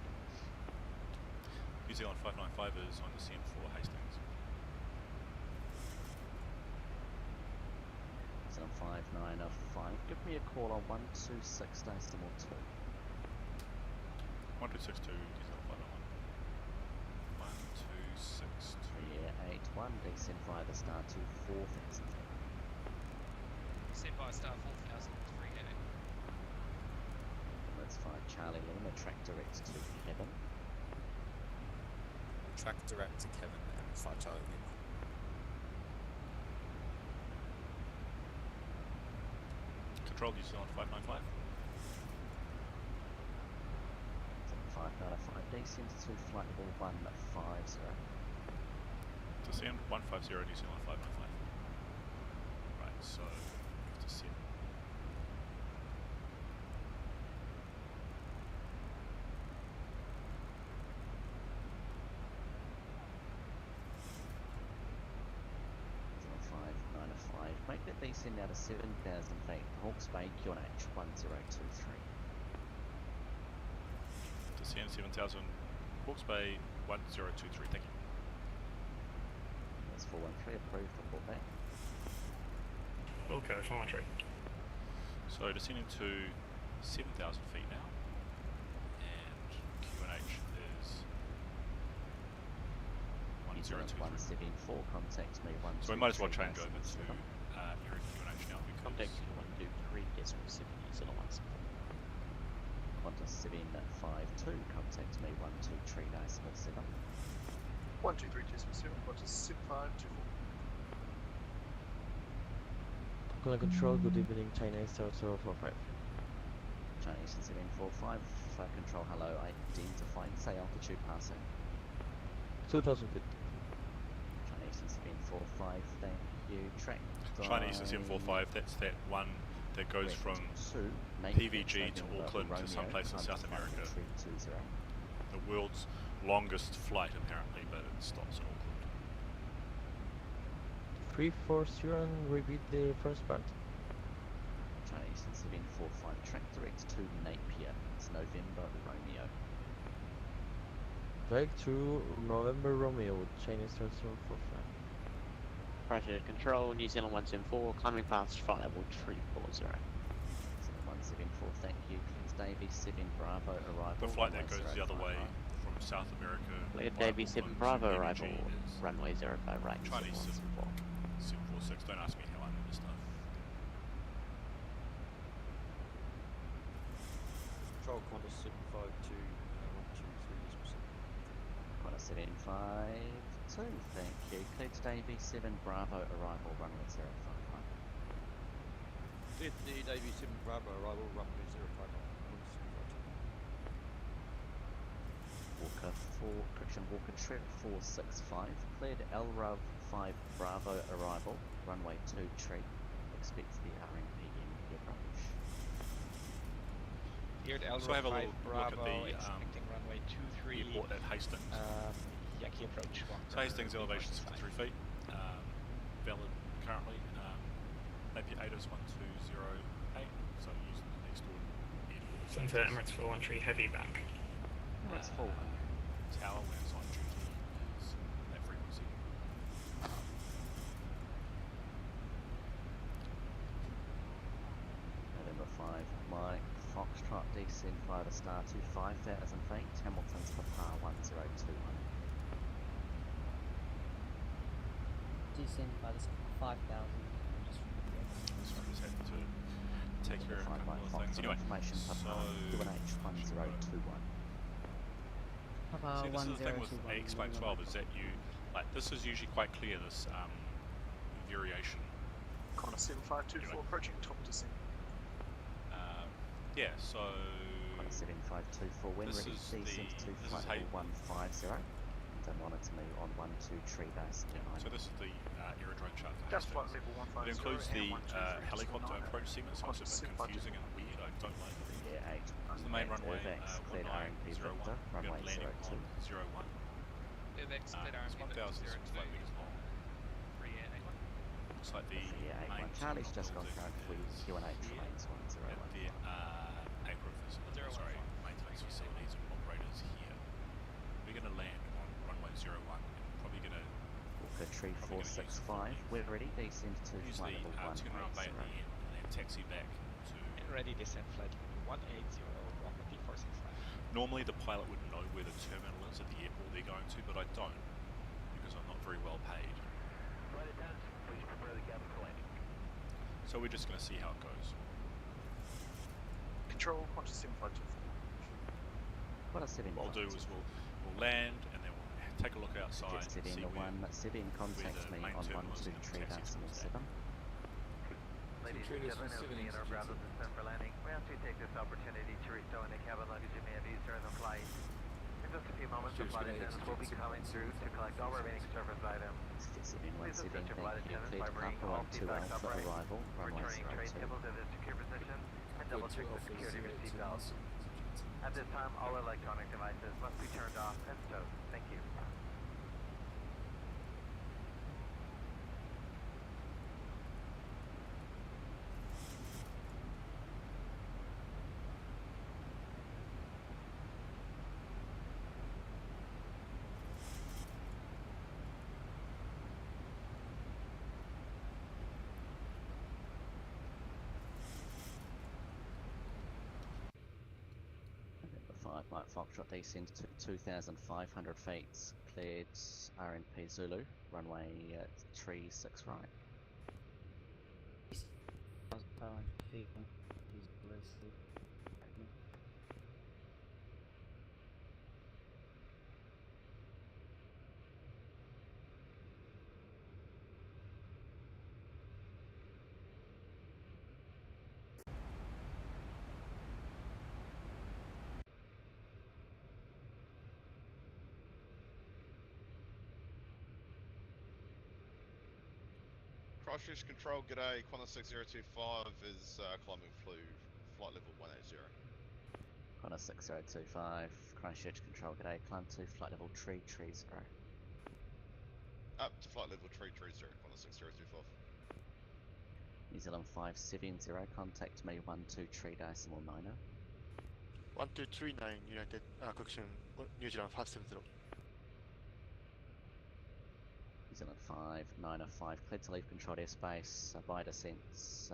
New Zealand 595 is on descent for Hastings. So 595. Give me a call on 126 decimal 2. 1262 New Zealand 501. 1262. Yeah, 81. Descend via the star to 4,000 feet. Sent by star 4,000, 388. That's 5 Charlie Lima, track direct to Kevin. Track direct to Kevin and 5 Charlie Lima. Control New Zealand 595. 595, descend to flight level 150. Descend 150 New Zealand 595. Right, so descend. Make that descend out of 7,000 feet. Hawke's Bay QNH 1023. Descend 7,000. Hawke's Bay 1023. Thank you. That's 413 approved. Report back. Okay, 413. So descending to 7,000 feet now, and QNH is 1023. 174. Contact me 1. So we might as well change over to your QNH now because Contact 123 decimal 7 New Zealand 174. Qantas 752. Contact me 123 decimal 7. 123 decimal 7, Qantas 7524. Auckland Control, good evening, Chinese 0045. Chinese 745, control, hello, identifying, say altitude passing. 2,000 feet. Chinese 745, thank you, track. Chinese 745, that's that one that goes from PVG to Auckland to someplace in South America. The world's longest flight apparently, but it stops in Auckland. 340 and repeat the first part. Chinese 745, track direct to Napier, it's November Romeo. Direct to November Romeo, Chinese 0045. Roger, control New Zealand 174, climbing past flight level 340. 174, thank you. Clears Davy 7 Bravo arrival. The flight that goes the other way from South America. Clear Davy 7 Bravo arrival, runway 05 right. Chinese 746, don't ask me how I know this stuff. Control Qantas 752, 123 Qantas 752, thank you. Clears Davy 7 Bravo arrival, runway 055. Cleared the Davy 7 Bravo arrival, runway 055. Walker 4, correction, Walker trip 465, cleared LRUV 5 Bravo arrival, runway 2 tree, expects the RMPM approach. Here at So have a LRUV 5 little Bravo, look at the expecting runway 23. airport at Hastings. Yaki approach. So Hastings elevation is 53 feet, valid currently. Napier 8 is 1208, so using the next order. Centre Emirates 413 heavy back. Emirates 4. Tower when it's on duty is that frequency. November 5, Mike Foxtrot descend via the star to 5,000 feet, Hamilton's Papa 1021. Descend by the 5,000. Sorry, just had to take care of a couple of things. Anyway, Information Papa QNH 1021. See, this is the thing with AX-Plane 12 is that you, like, this is usually quite clear, this variation. Qantas 7524, approaching top descent. Yeah, so... 7524, when ready, descend to flight level 150. and monitor me on 12 tree base. So this is the aerodrome chart for Just flight Hastings. level It 150 includes and the 123 helicopter Niner. approach segment, so it's a bit confusing and weird. I don't like it. Yeah, It's the main runway cleared RMP 1901. Victor, We're runway landing 02. on 01. Airvex cleared It's RMP 1,065 meters long. Free air 81. Looks like the Yeah, main 81. Charlie's just gone building current is QNH here, remains and 101. there are agro facilities, sorry, maintenance facilities and operators here. We're going to land on runway 01 and probably going to Walker tree 465. We're ready. Descend to use flight the level turn runway at the 180. end and then taxi back to... And ready descent flight 180 on the P465. Normally the pilot would know where the terminal is at the airport they're going to, but I don't, because I'm not very well paid. Flight attendants, please prepare the cabin for landing. So we're just going to see how it goes. Control, Qantas 752. What a 7 What I'll do is we'll land and then we'll take a look outside and see where, Sibin contacts the me main on terminal is 12 and the tree taxi decimal towards that. 7. Ladies and gentlemen, as we enter Bravo descent for landing, we ask you to take this opportunity to restore any cabin luggage you may have used during the flight. In just a few moments, the flight attendants will be coming through to collect all remaining service items. Please assist your flight attendants by bringing all seat backs upright, returning tray tables to their secure position, and double check the security of your seatbelts. At this time, all electronic devices must be turned off and stowed. Thank you. The 5 Mike Foxtrot descends to 2,500 feet. Cleared RNP Zulu, runway 36 right. Christchurch Control, g'day, Qantas 6025 is climbing flight level 180. Qantas 6025, Christchurch Control, g'day, climb to flight level 330. Up to flight level 330, Qantas 6025. New Zealand 570, contact me 123 decimal 90. 1239 United, correction, New Zealand 570. New Zealand 5905, cleared to leave controlled airspace by descents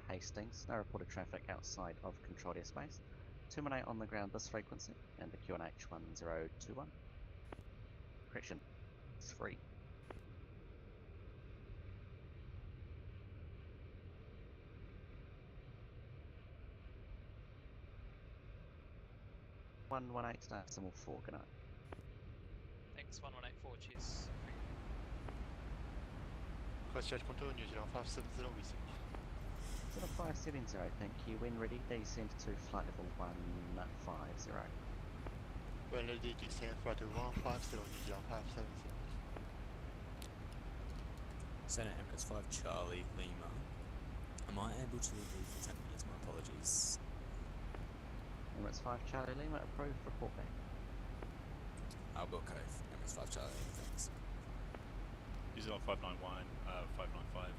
Hastings. No reported traffic outside of controlled airspace. Terminate on the ground this frequency and the QNH 1021. Correction 3. One 18.4, good night. Thanks, 1184, cheers. Christchurch Control, New Zealand 570, we see. Sort of 570, thank you. When ready, descend to flight level 150. When ready, descend flight level 150, New Zealand 570. Center Emirates 5 Charlie Lima. Am I able to leave for 10 minutes? My apologies. Emirates 5 Charlie Lima, approved, report back. I'll book Emirates 5 Charlie Lima, thanks. New Zealand 591, 595,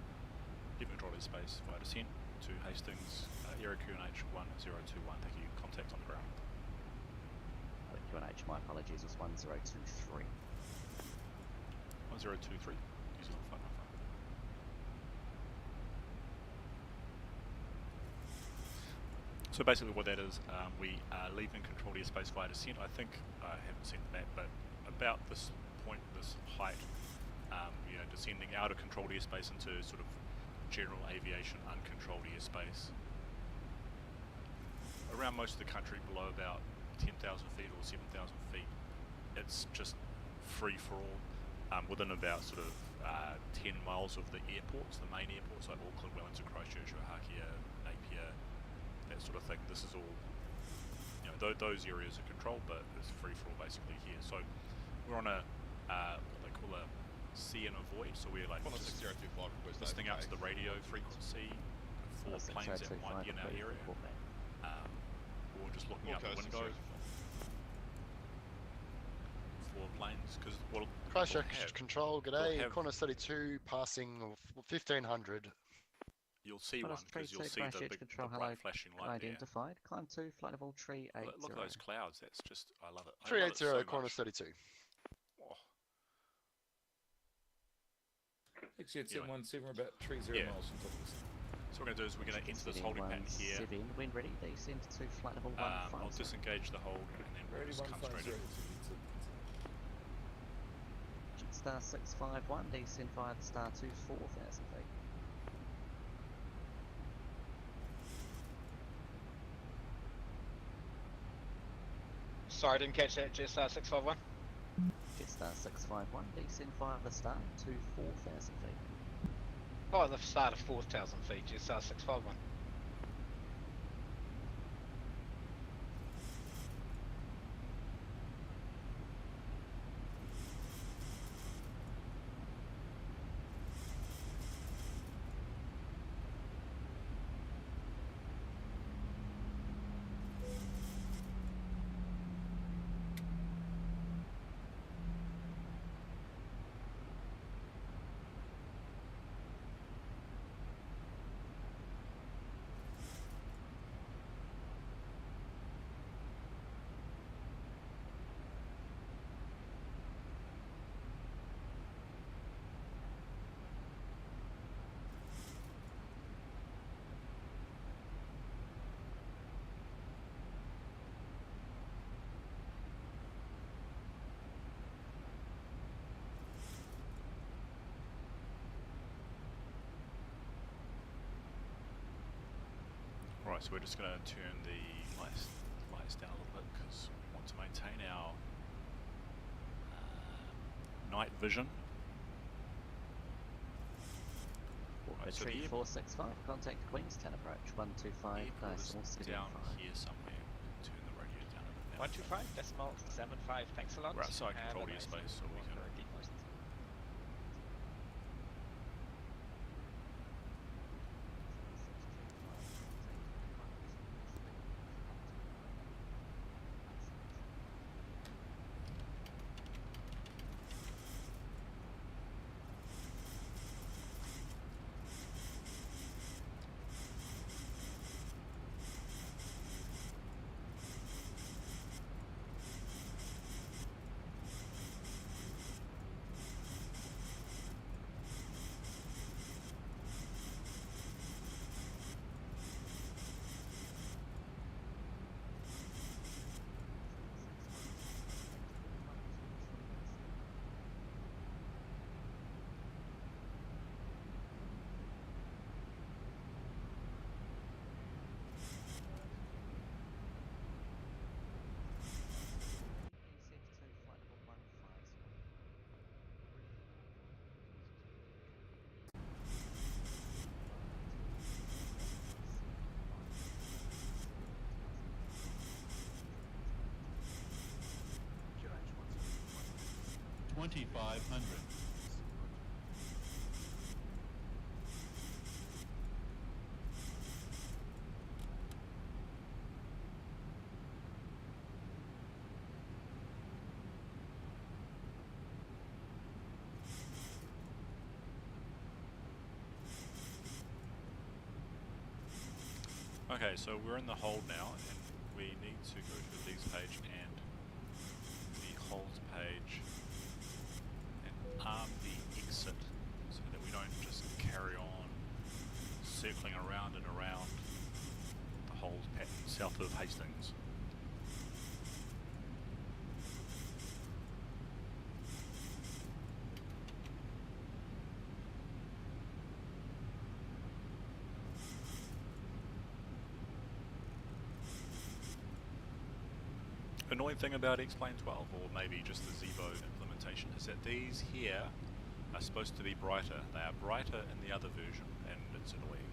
give control of space via descent to Hastings, Aero QNH 1021, thank you, contact on the ground. QNH, my apologies, was 1023. 1023, New Zealand 595. So basically what that is, we are leaving controlled airspace via descent. I think, I haven't seen the map, but about this point, this height, descending out of controlled airspace into sort of general aviation uncontrolled airspace. Around most of the country, below about 10,000 feet or 7,000 feet, it's just free for all. Within about sort of 10 miles of the airports, the main airports like Auckland, Wellington, Christchurch, Ohakia, Napier, that sort of thing. This is all, those areas are controlled, but it's free for all basically here. So we're on a what they call a see and avoid. So we're like Qantas just 6025 request listening out to the radio frequency for Qantas planes that 6025 might be in our approved, area, report back. or just looking out the window for planes. Because what Christchurch Control, g'day. Qantas 32 passing 1500. You'll see one Qantas because you'll 32 see the Christchurch big, Control, the bright hello, flashing light there. identified. Climb 2, flight level 380. Look at those clouds. That's just, I love it. I love it 380 so Qantas much. 32. Oh. Actually, it's Anyway. at 17, we're about 30 Yeah. miles from top of this. So what we're going to do is we're going to enter this holding pattern here. 7, when ready, descend to flight level 150. I'll disengage the hold and then we'll Ready, just come straight in. Star 651, descend via the star to 4,000 feet. Sorry, I didn't catch that. Jetstar 651. Jetstar 651, descend via the star to 4,000 feet. Oh, the start of 4,000 feet. Jetstar 651. Alright, so we're just going to turn the lights down a little bit because we want to maintain our night vision. Right, so the 465, contact Queenstown approach, 125, airport is decimal down 75. here somewhere. Turn the radio down a bit now. 125 decimal 75. Thanks a lot. We're outside Have controlled a nice airspace, so we walk can. or deposit. $2,500. Okay, so we're in the hold now, and we need to go to the leads page and the holds page and arm the exit so that we don't just carry on circling around and around the hold pattern south of Hastings. Annoying thing about X-Plane 12, or maybe just the Zevo implementation, is that these here are supposed to be brighter. They are brighter in the other version, and it's annoying.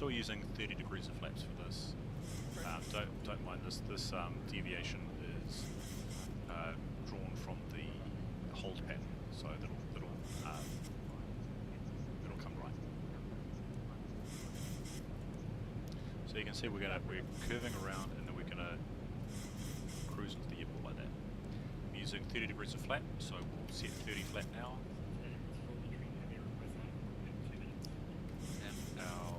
So we're using 30 degrees of flaps for this. Don't mind this. This deviation is drawn from the hold pattern, so that'll come right. So you can see we're curving around, and then we're gonna cruise into the airport like that. I'm using 30 degrees of flap, so we'll set 30 flap now. And our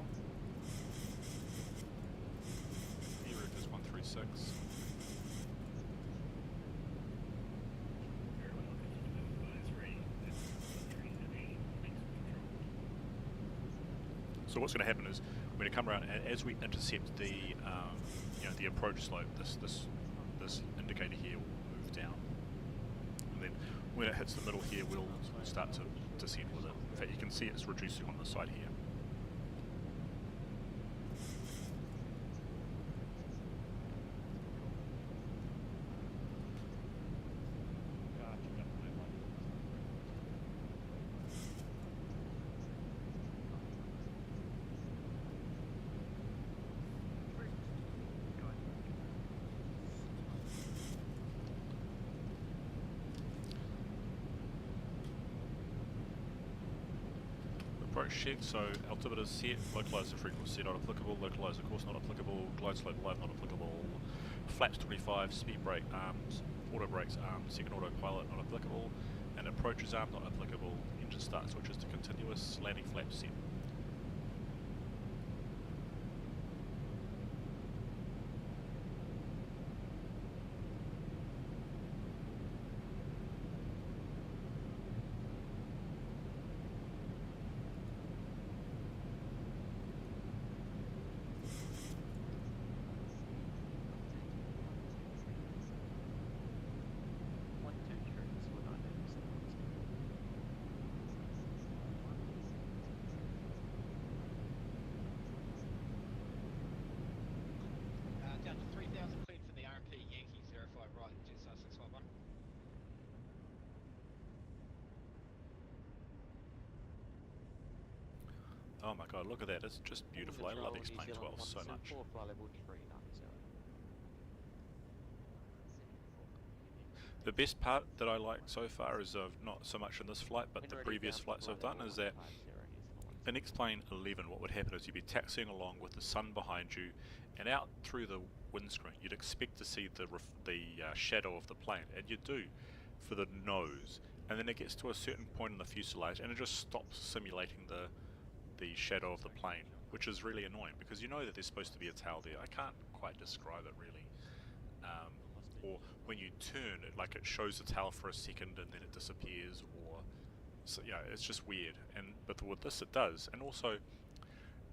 route is 136. So what's going to happen is we're going to come around, and as we intercept the the approach slope, this indicator here will move down, and then when it hits the middle here, we'll start to descend with it. In fact, you can see it's reducing on the side here. Approach check, so altimeter set, localizer frequency not applicable, localizer course not applicable, glide slope live not applicable, flaps 25, speed brake arms, auto brakes arm, second autopilot not applicable, and approaches arm not applicable, engine start switches to continuous, landing flaps set. Down to 3,000 cleared for the RMP Yankee 05 right, Jetstar 651. Oh my god, look at that, it's just beautiful. I love X-Plane 12 so much. The best part that I like so far is not so much in this flight, but the previous flights I've done, is that in X-Plane 11 what would happen is you'd be taxiing along with the sun behind you, and out through the windscreen you'd expect to see the shadow of the plane, and you do for the nose, and then it gets to a certain point in the fuselage and it just stops simulating the shadow of the plane, which is really annoying because you know that there's supposed to be a tail there. I can't quite describe it really. Or when you turn it, like it shows the tail for a second and then it disappears, or so, yeah, it's just weird. But with this it does. And also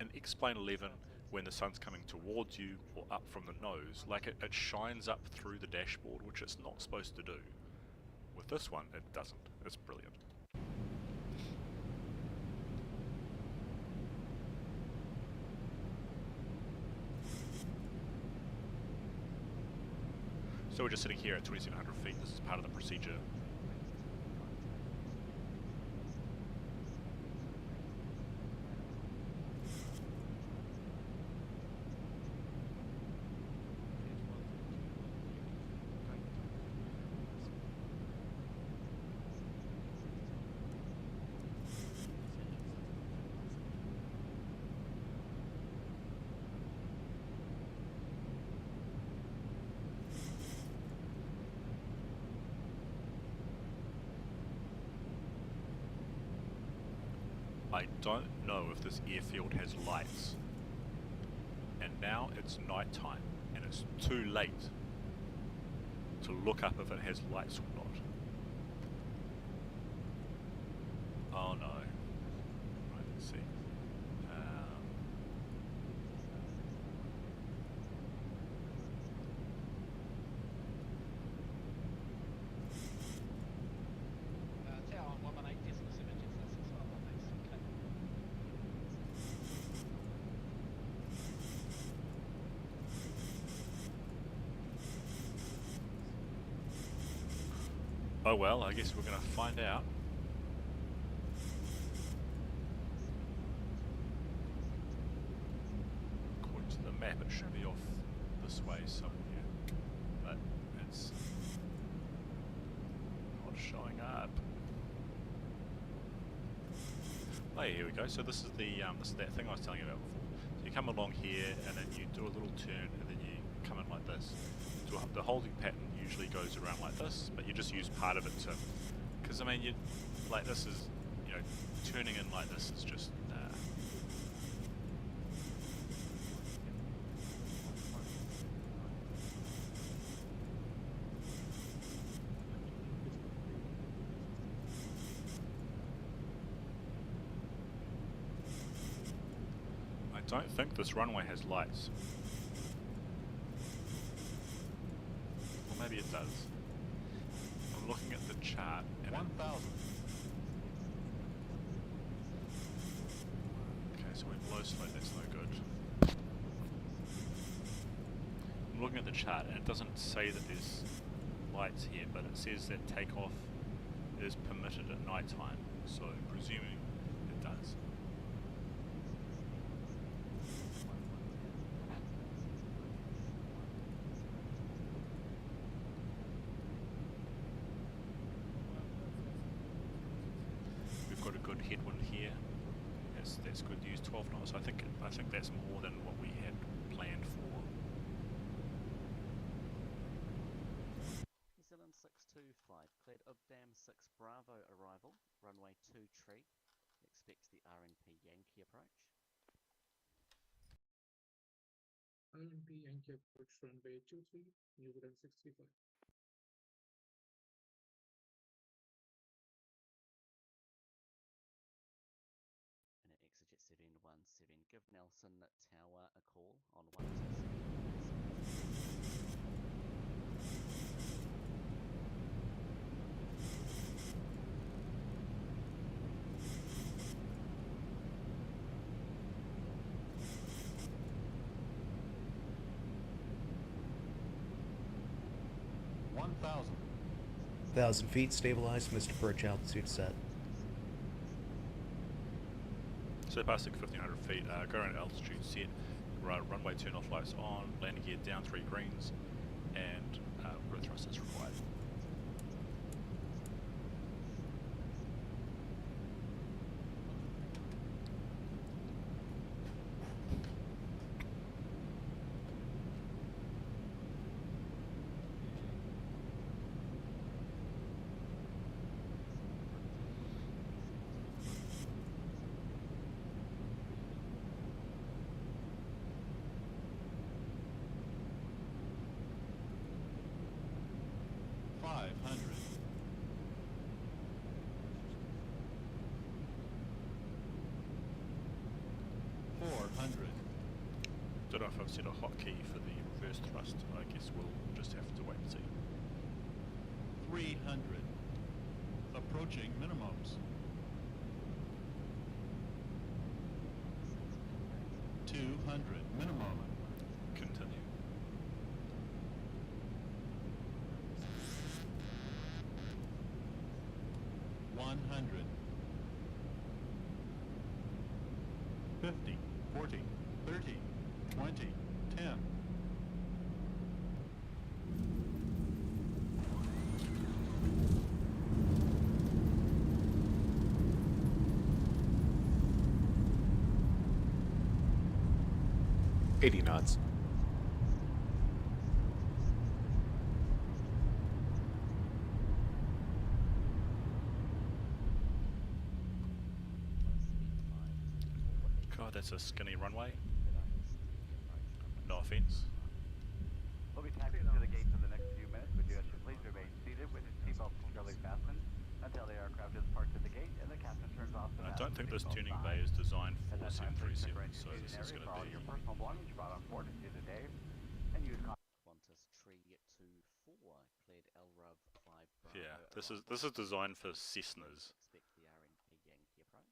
in X-Plane 11, when the sun's coming towards you or up from the nose, like it shines up through the dashboard, which it's not supposed to do. With this one it doesn't. It's brilliant. So we're just sitting here at 2,700 feet. This is part of the procedure. I don't know if this airfield has lights, and now it's night time and it's too late to look up if it has lights or not. Oh no. Right, let's see. Tower on 118 decimal 7 Jetstar 651, thanks. Oh well, I guess we're going to find out. map it should be off this way somewhere, but it's not showing up. Oh yeah, here we go. So this is that thing I was telling you about before. So you come along here and then you do a little turn and then you come in like this. So the holding pattern usually goes around like this, but you just use part of it to, because I mean this is, you know, turning in like this is just I don't think this runway has lights. Or maybe it does. I'm looking at the chart and 1,000. Okay, so we're low slope, that's no good. I'm looking at the chart and it doesn't say that there's lights here, but it says that takeoff is permitted at night time, so presuming it does. We've got a good headwind here. That's good news. 12 knots. I think that's more than what we had planned for. New Zealand 625, cleared Ubdam 6 Bravo arrival, runway 2 tree. Expect the RNP Yankee approach. RNP Yankee approach runway 23, New Zealand 635. And at Exejet 717, give Nelson Tower a call on 127. Thousand feet, stabilized, Mr. Perch, altitude set. So passing 1,500 feet, go around altitude set, runway turn off lights on, landing gear down 3 greens, and rotor thrusters required. Don't know if I've set a hotkey for the reverse thrust. I guess we'll just have to wait and see. 300. Approaching minimums. 200 minimum. Continue. 100. 50, 40, 30, 20, 10. $80 knots. God, that's a skinny runway. No offense. We'll be taxiing to the gates in the next few minutes. Would you please remain seated with your seatbelt securely fastened until the aircraft is parked at the gate and the captain turns off the I don't think this tuning bay is designed for 737, so this is going to be... your personal belongings brought on board with you today and use Qantas Tree 24, cleared LRUV 5 Bravo. Yeah, this is designed for Cessnas. Expect the RNP Yankee approach.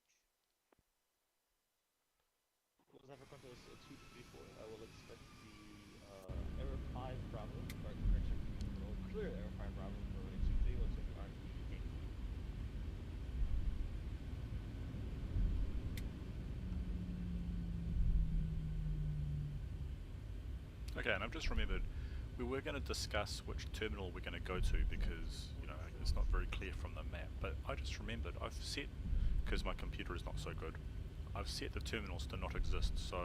Was ever Qantas 234, I will expect the Aero 5 Bravo, or correction, will clear Aero 5 Bravo for runway 23, will take the RNP Yankee. Okay, and I've just remembered we were going to discuss which terminal we're going to go to because, you know, it's not very clear from the map, but I just remembered I've set, because my computer is not so good, I've set the terminals to not exist, so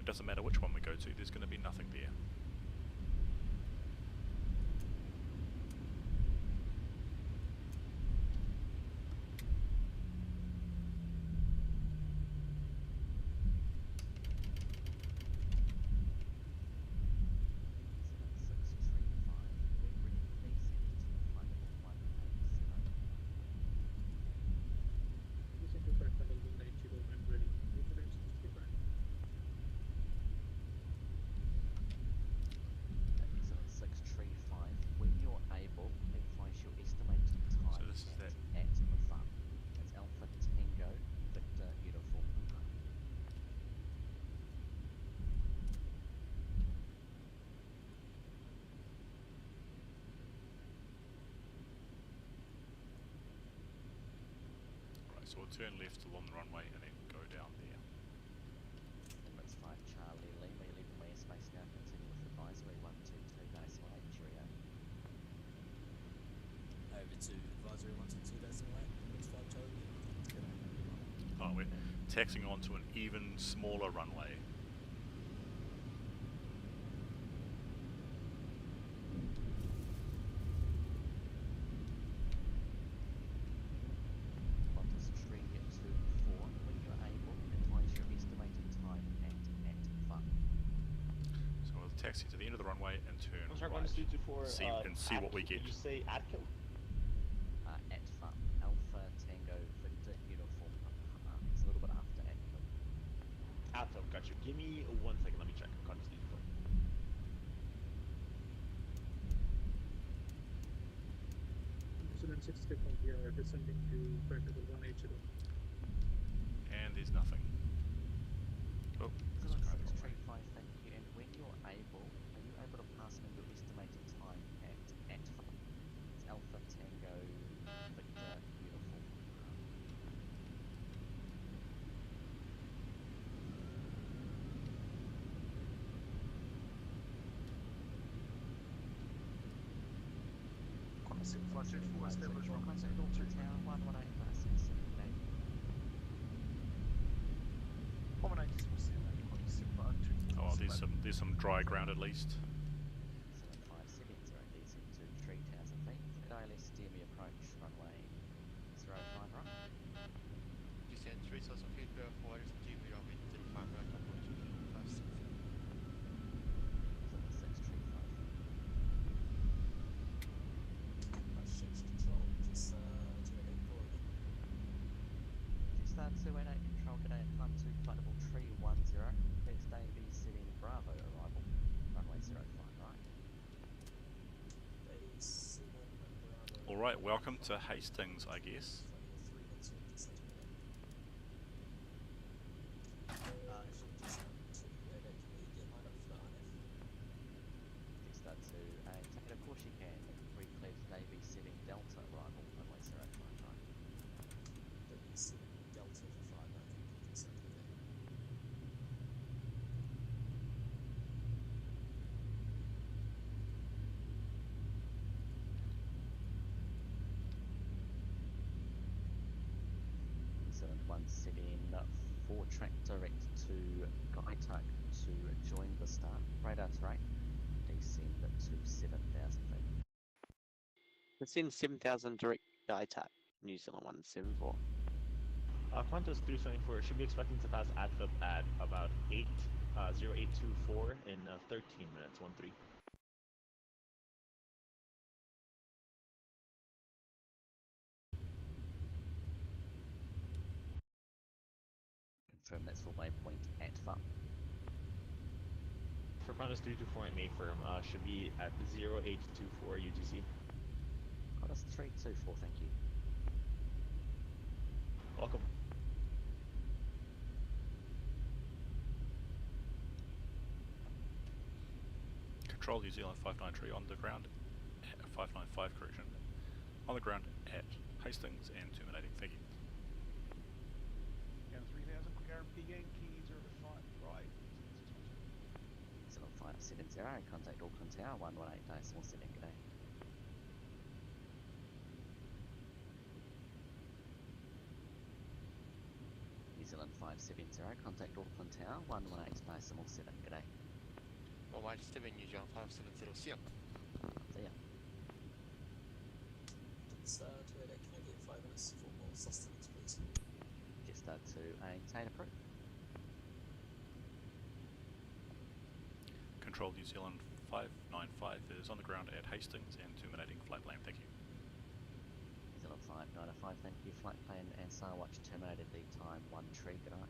it doesn't matter which one we go to, there's going to be nothing there. So we'll turn left along the runway and then go down there. That's 5 Charlie Lima, you're leaving my airspace now, continue with advisory 122 decimal 8 Cheerio. Over to advisory 122 decimal 8, that's 5 Charlie Lima. Oh, we're taxing onto an even smaller runway. Taxi to the end of the runway and turn right. See what we get. Did you say Atkill? At FUN, Alpha Tango Victor Uniform. It's a little bit after Atkill. Atkill, got you. Give me 1 second, let me check. Contact speed for Incident 6 from here, descending to practical 180. And there's nothing. Oh, that's kind of 635, thank you. And when you're able, are you able to pass me your estimated time at FUN? It's Alpha Tango Victor Uniform. Contact Alter Tower 11856. Oh, there's some dry ground at least. 5 seconds are descent to 3,000 feet. Could I less steer me approach runway 05 right? Descend 3,000 feet before steer me runway 05 right approach 560. 288 control, good day at climb 2, flight level 310. Next day be setting Bravo arrival, runway 05 right. Alright, welcome to Hastings, I guess. Start to take it, of course you can. Reclear today be setting Delta arrival, runway 05 right. Delta for 5, I think you can send it there. One setting 4 track direct to Kaitaia to join the start. Radar terrain, descend to 7,000 feet. Descend 7,000 direct Kaitaia, New Zealand 174. Qantas 374 should be expecting to pass ATFIP at about 0824 in 13 minutes, 13. Confirm that's for waypoint at FUN. For Qantas 324 at Mayfirm, should be at 0824 UTC. Qantas 324, thank you. Welcome. Control New Zealand 593 on the ground, 595 correction, on the ground at Hastings and terminating, thank you. And 3,000 quick RMP gain, key 0 to 5, right. 05 1570, contact Auckland Tower, 118 decimal 7, g'day. New Zealand 570, contact Auckland Tower, 118 decimal 7, g'day. 117 New Zealand 570, see ya. See ya. Toyota, can I get 5 minutes for more sustenance, please? Jetstar to maintain approved. Control New Zealand 595 is on the ground at Hastings and terminating flight plan, thank you. New Zealand 595, thank you. Flight plan and Starwatch terminated lead time 1 tree, good night.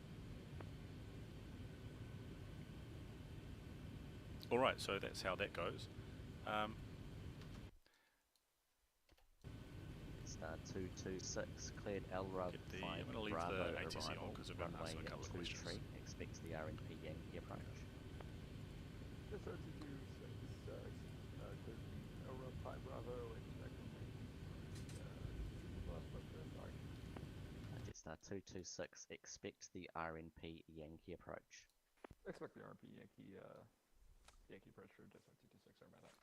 Alright, so that's how that goes. Star 226, cleared LRUB 5 I'm going to leave Bravo the ATC on arrival, because I've got to ask runway a couple of 2 questions. tree, expects the RNP Yankee approach. Yes, sir, 226, clear the LRUB 5 Bravo, expecting sorry. Jetstar 226, expect the RNP Yankee approach. Expect the RNP Yankee approach for Jetstar 226, sorry about that.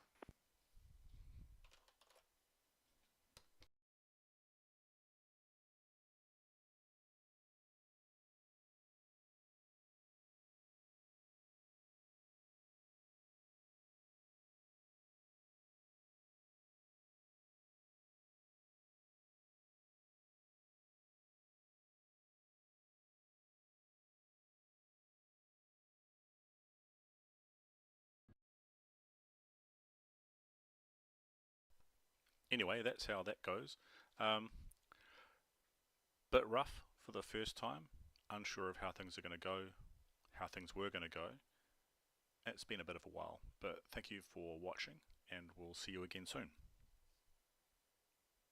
Anyway, that's how that goes. Bit rough for the first time, unsure of how things are going to go, how things were going to go. It's been a bit of a while, but thank you for watching and we'll see you again soon.